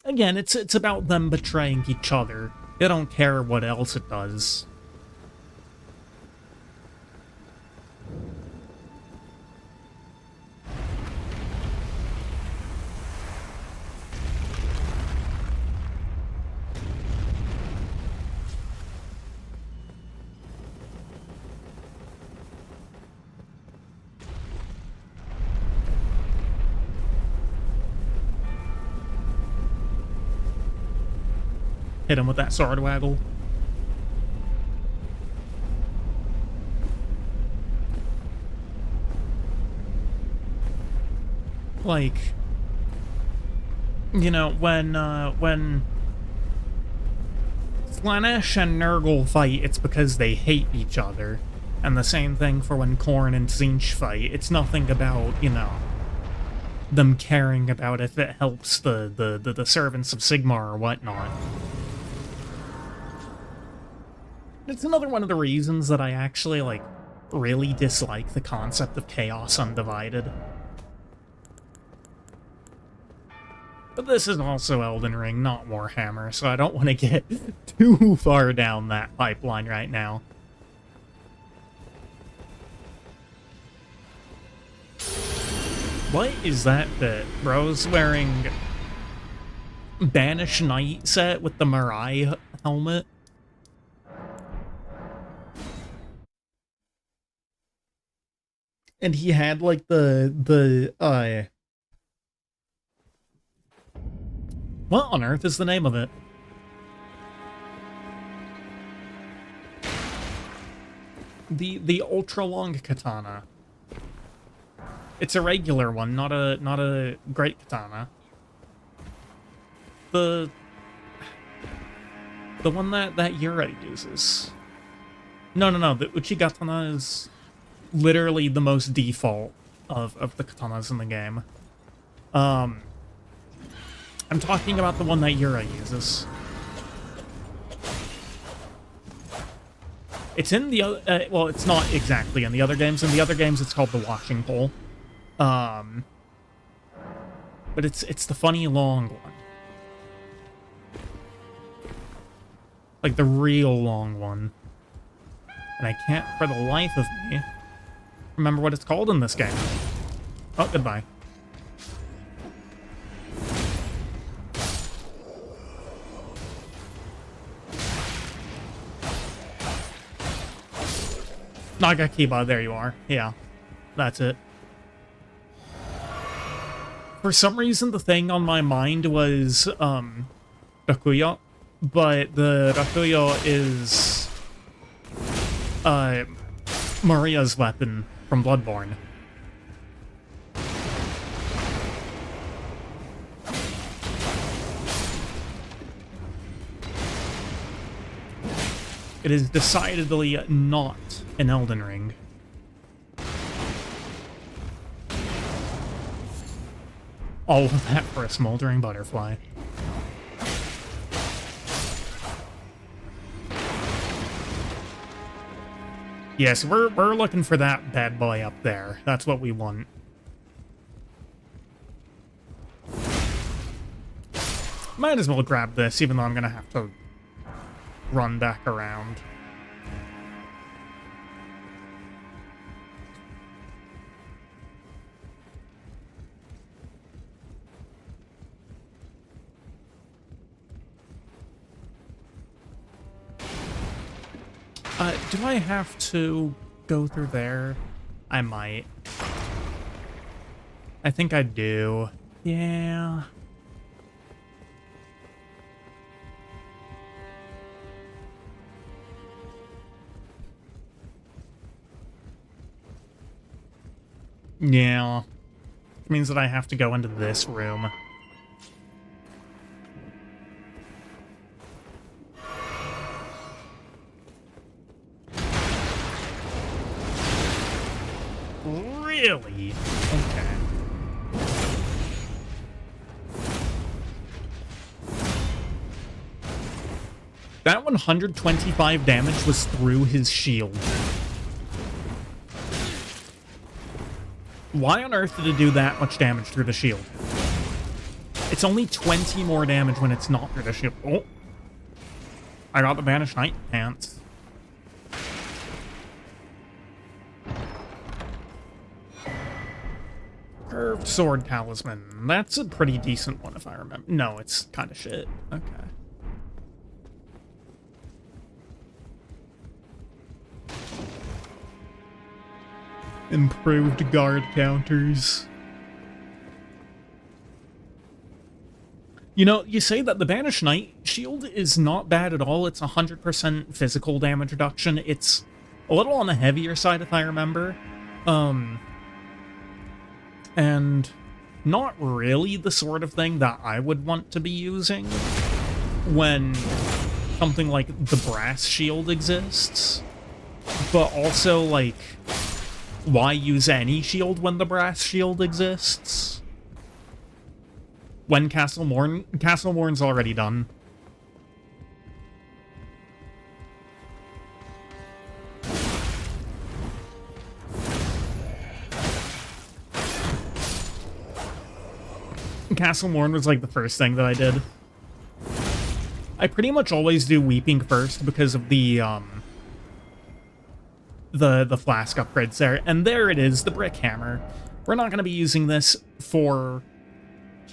Again, it's about them betraying each other. They don't care what else it does. Hit him with that sword waggle. Like, you know, when Slaanesh and Nurgle fight, it's because they hate each other. And the same thing for when Khorne and Tzeentch fight. It's nothing about, you know, them caring about if it helps the servants of Sigmar or whatnot. It's another one of the reasons that I actually, like, really dislike the concept of Chaos Undivided. But this is also Elden Ring, not Warhammer, so I don't want to get too far down that pipeline right now. What is that bit? Bro's wearing Banish Knight set with the Mirai helmet? And he had, like, what on earth is the name of it? The ultra long katana. It's a regular one, not a great katana. The one that Yura uses. No, the Uchigatana is literally the most default of the katanas in the game. I'm talking about the one that Yura uses. It's in the other, well, it's not exactly in the other games. In the other games, it's called the washing pole. But it's the funny long one. Like the real long one. And I can't, for the life of me, remember what it's called in this game. Oh, goodbye. Nagakiba, there you are. Yeah, that's it. For some reason, the thing on my mind was, Rakuyo, but the Rakuyo is, Maria's weapon from Bloodborne. It is decidedly not an Elden Ring. All of that for a smoldering butterfly. Yes, we're looking for that bad boy up there. That's what we want. Might as well grab this, even though I'm gonna have to run back around. Do I have to go through there? I might. I think I do. Yeah. Yeah. It means that I have to go into this room. Really? Okay. That 125 damage was through his shield. Why on earth did it do that much damage through the shield? It's only 20 more damage when it's not through the shield. Oh! I got the Banished Knight pants. Curved Sword Talisman. That's a pretty decent one if I remember. No, it's kind of shit. Okay. Improved guard counters. You know, you say that the Banished Knight shield is not bad at all. It's 100% physical damage reduction. It's a little on the heavier side, if I remember. And not really the sort of thing that I would want to be using when something like the Brass Shield exists. But also, like, why use any shield when the Brass Shield exists? When Castle Morn's already done. Castle Morn was like the first thing that I did. I pretty much always do Weeping first because of the flask upgrades there. And there it is, the Brick Hammer. We're not going to be using this for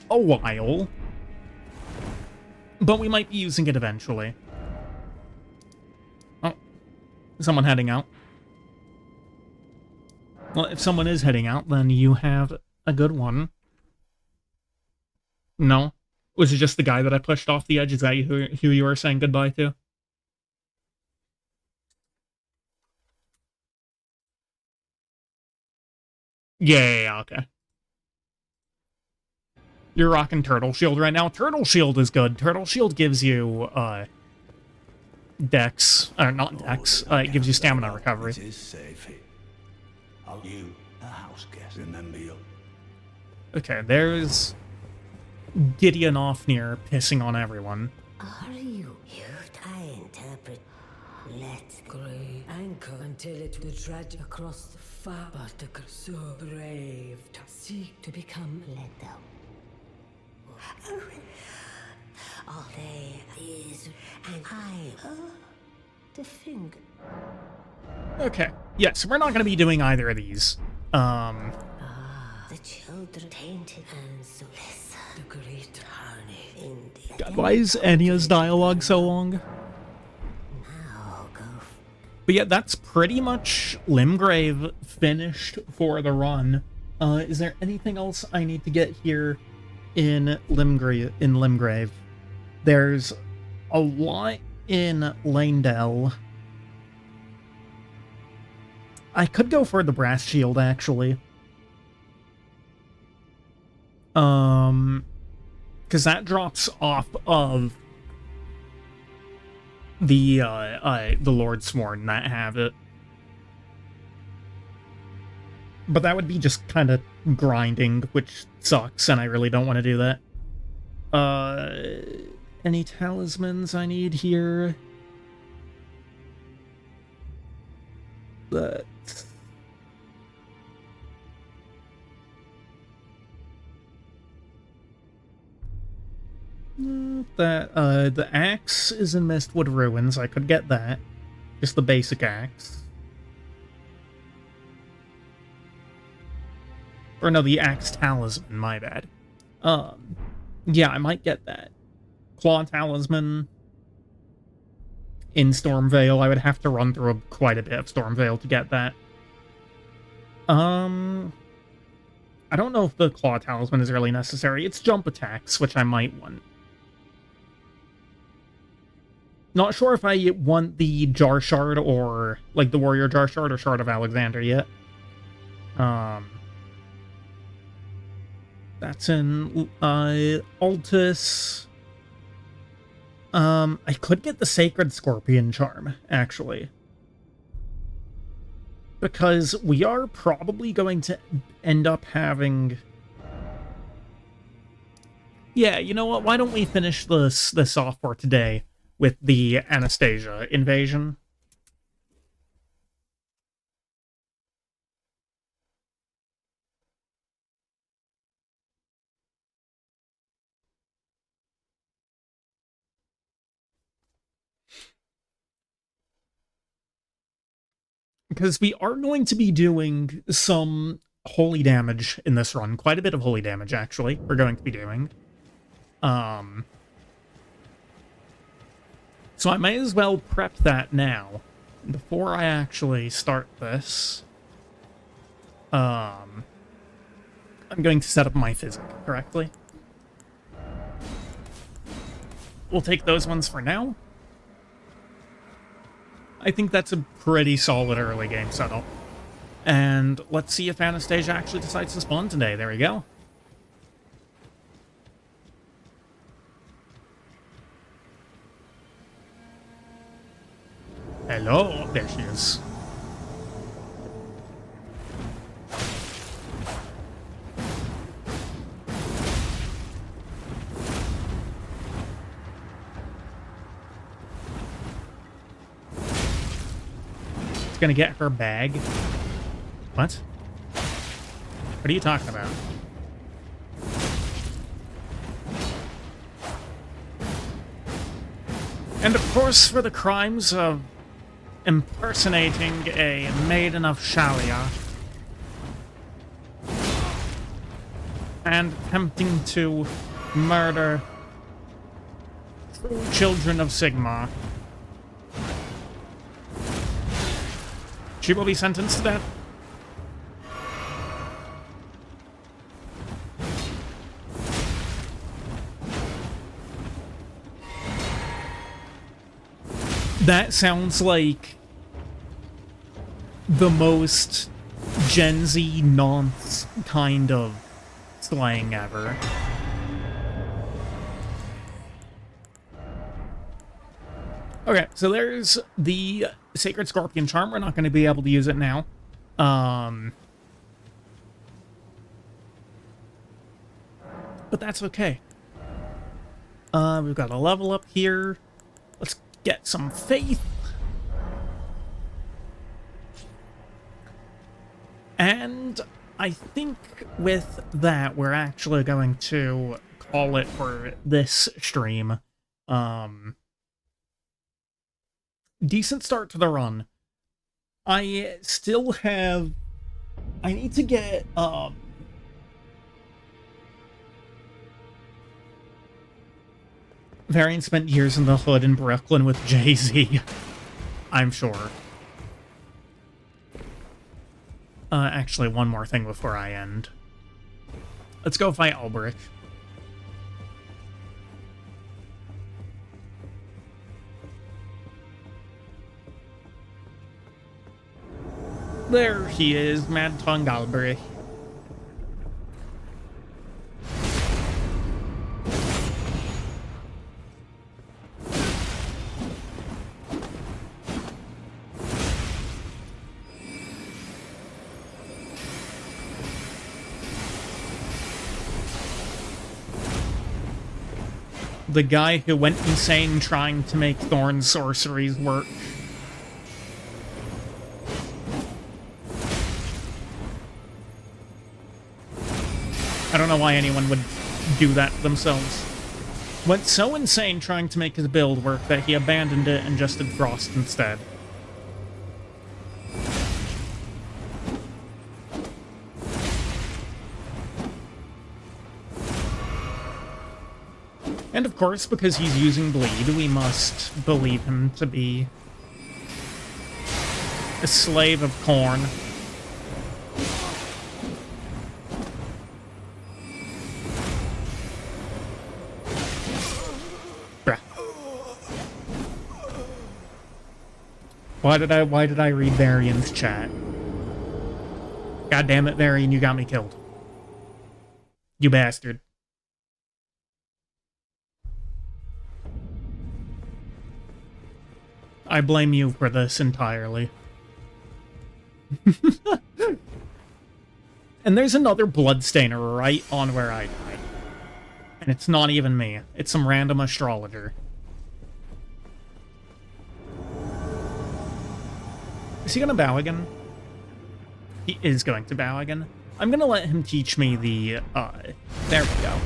a while, but we might be using it eventually. Oh, someone heading out. Well, if someone is heading out, then you have a good one. No? Was it just the guy that I pushed off the edge? Is that who you were saying goodbye to? Yeah, okay. You're rocking Turtle Shield right now. Turtle Shield is good. Turtle Shield gives you, Dex. Or not Dex. It gives you stamina recovery. It is safe. You, a house guest, remember you. Okay, there's Gideon Ofnir pissing on everyone. Are you? I interpret. Let's grey anchor until it will trudge across the far, but the so brave to seek to become let down. All day is and I the finger. Okay, yes, we're not going to be doing either of these. The children tainted and so listen. The great harmony in the God, why is Enya's dialogue so long? now go. But yeah, that's pretty much Limgrave finished for the run. Is there anything else I need to get here in Limgrave? There's a lot in Lanedell. I could go for the Brass Shield, actually. Because that drops off of the Lord Sworn that have it. But that would be just kind of grinding, which sucks, and I really don't want to do that. Any talismans I need here? That... the axe is in Mistwood Ruins. I could get that. Just the basic axe. Or no, the axe talisman, my bad. Yeah, I might get that. Claw talisman in Stormvale. I would have to run through quite a bit of Stormvale to get that. I don't know if the claw talisman is really necessary. It's jump attacks, which I might want. Not sure if I want the Jar Shard or, like, the Warrior Jar Shard or Shard of Alexander yet. That's in, Altus. I could get the Sacred Scorpion Charm, actually. Because we are probably going to end up having... Yeah, you know what? Why don't we finish this off for today with the Anastasia invasion? Because we are going to be doing some holy damage in this run. Quite a bit of holy damage, actually, we're going to be doing. So I may as well prep that now, before I actually start this. I'm going to set up my physic correctly. we'll take those ones for now. I think that's a pretty solid early game setup. And let's see if Anastasia actually decides to spawn today. There we go. Hello. There she is. Gonna get her bag. What? What are you talking about? And of course, for the crimes of impersonating a maiden of Shalia and attempting to murder children of Sigmar, she will be sentenced to death. That sounds like the most Gen Z nonce kind of slang ever. Okay, so there's the Sacred Scorpion Charm. We're not going to be able to use it now. But that's okay. We've got a level up here. Let's get some faith. And I think with that, we're actually going to call it for this stream. Decent start to the run. I still have... I need to get, Varian spent years in the hood in Brooklyn with Jay-Z. I'm sure. Actually, one more thing before I end. Let's go fight Ulbrich. There he is, Mad Tongue Ulbrich. The guy who went insane trying to make Thorn sorceries work. I don't know why anyone would do that themselves. Went so insane trying to make his build work that he abandoned it and just did Frost instead. And of course, because he's using Bleed, we must believe him to be a slave of Corn. Bruh. Why did I read Varian's chat? God damn it, Varian, you got me killed. You bastard. I blame you for this entirely. And there's another bloodstainer right on where I died. And it's not even me. It's some random astrologer. Is he gonna bow again? He is going to bow again. I'm gonna let him teach me the, there we go.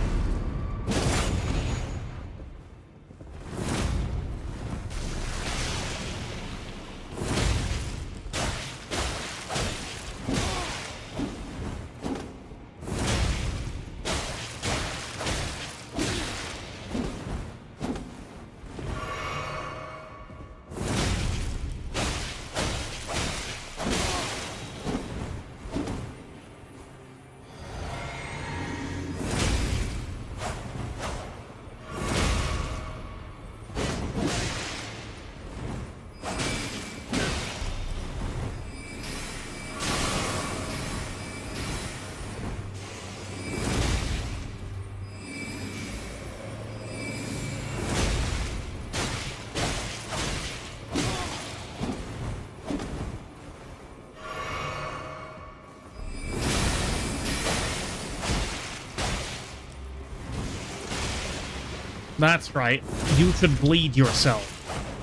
That's right. You should bleed yourself.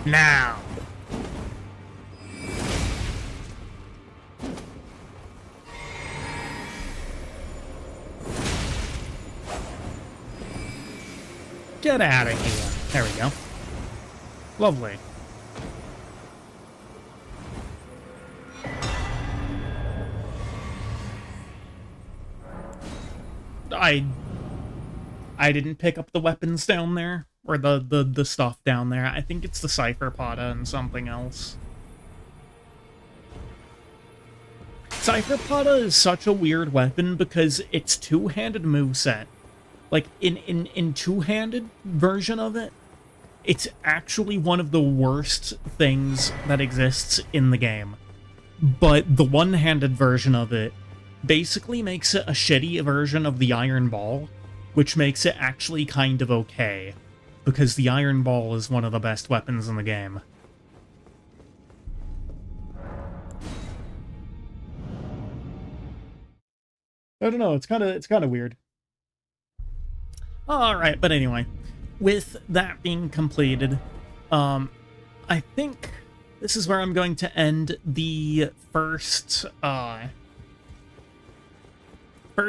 Now! Get out of here. There we go. Lovely. I didn't pick up the weapons down there, or the stuff down there. I think it's the Cipher Potta and something else. Cipher Potta is such a weird weapon because it's two-handed moveset. Like, in two-handed version of it, it's actually one of the worst things that exists in the game. But the one-handed version of it basically makes it a shitty version of the Iron Ball, which makes it actually kind of okay, because the Iron Ball is one of the best weapons in the game. I don't know, it's kind of weird. Alright, but anyway, with that being completed, I think this is where I'm going to end the first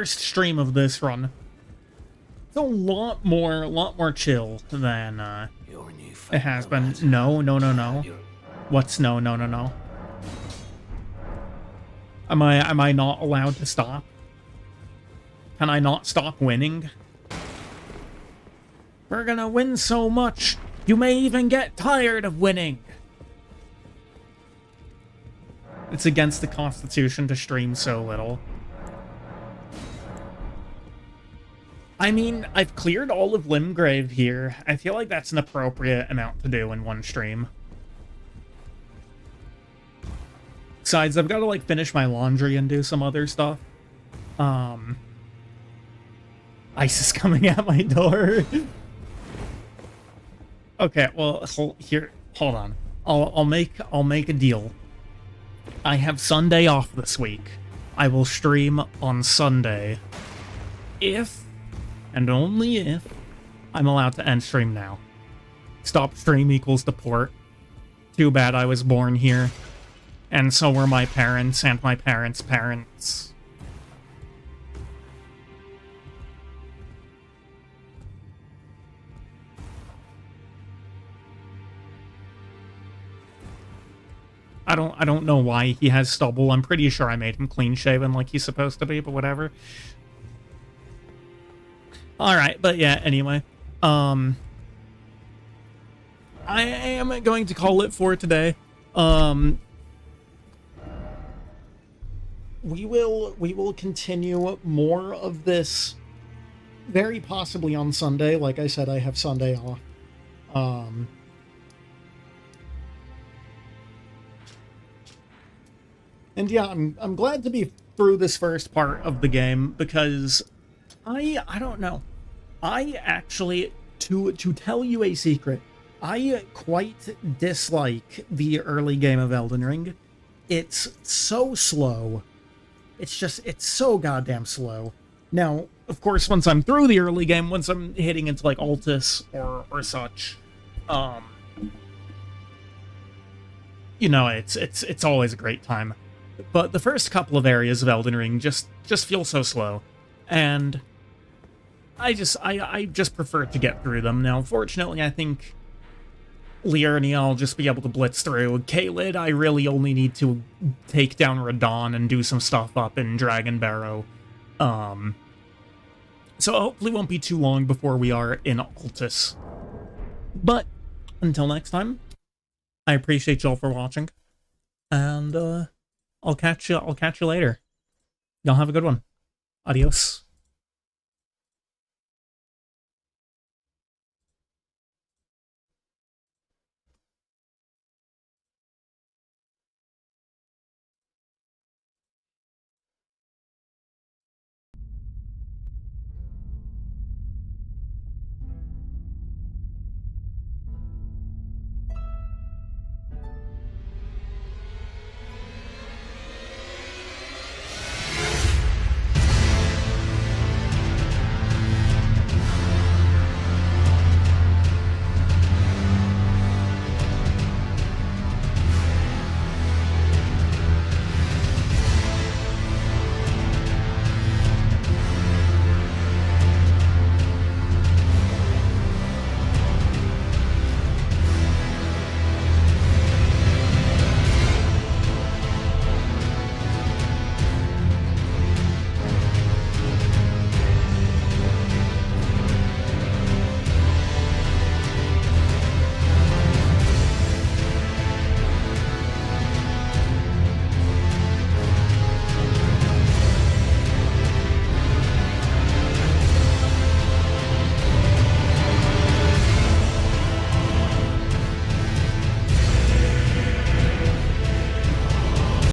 stream of this run. It's a lot more chill than it has been. No. What's no? Am I not allowed to stop? Can I not stop winning? We're gonna win so much, you may even get tired of winning. It's against the Constitution to stream so little. I mean, I've cleared all of Limgrave here. I feel like that's an appropriate amount to do in one stream. Besides, I've got to, like, finish my laundry and do some other stuff. Ice is coming at my door. Okay, well, hold on. I'll make a deal. I have Sunday off this week. I will stream on Sunday. If, and only if, I'm allowed to end stream now. Stop stream equals deport. Too bad I was born here. And so were my parents and my parents' parents. I don't know why he has stubble. I'm pretty sure I made him clean shaven like he's supposed to be, but whatever. Alright, but yeah, anyway. I am going to call it for today. We will continue more of this very possibly on Sunday. Like I said, I have Sunday off. And yeah, I'm glad to be through this first part of the game, because I don't know. I actually, to tell you a secret, I quite dislike the early game of Elden Ring. It's so slow. It's so goddamn slow. Now, of course, once I'm through the early game, once I'm hitting into like Altus or such, you know, it's always a great time. But the first couple of areas of Elden Ring just feel so slow, and I just prefer to get through them. Now, fortunately, I think Liurnia I'll just be able to blitz through. Caelid, I really only need to take down Radon and do some stuff up in Dragon Barrow. So hopefully won't be too long before we are in Altus. But until next time, I appreciate y'all for watching, and I'll catch you later. Y'all have a good one. Adios.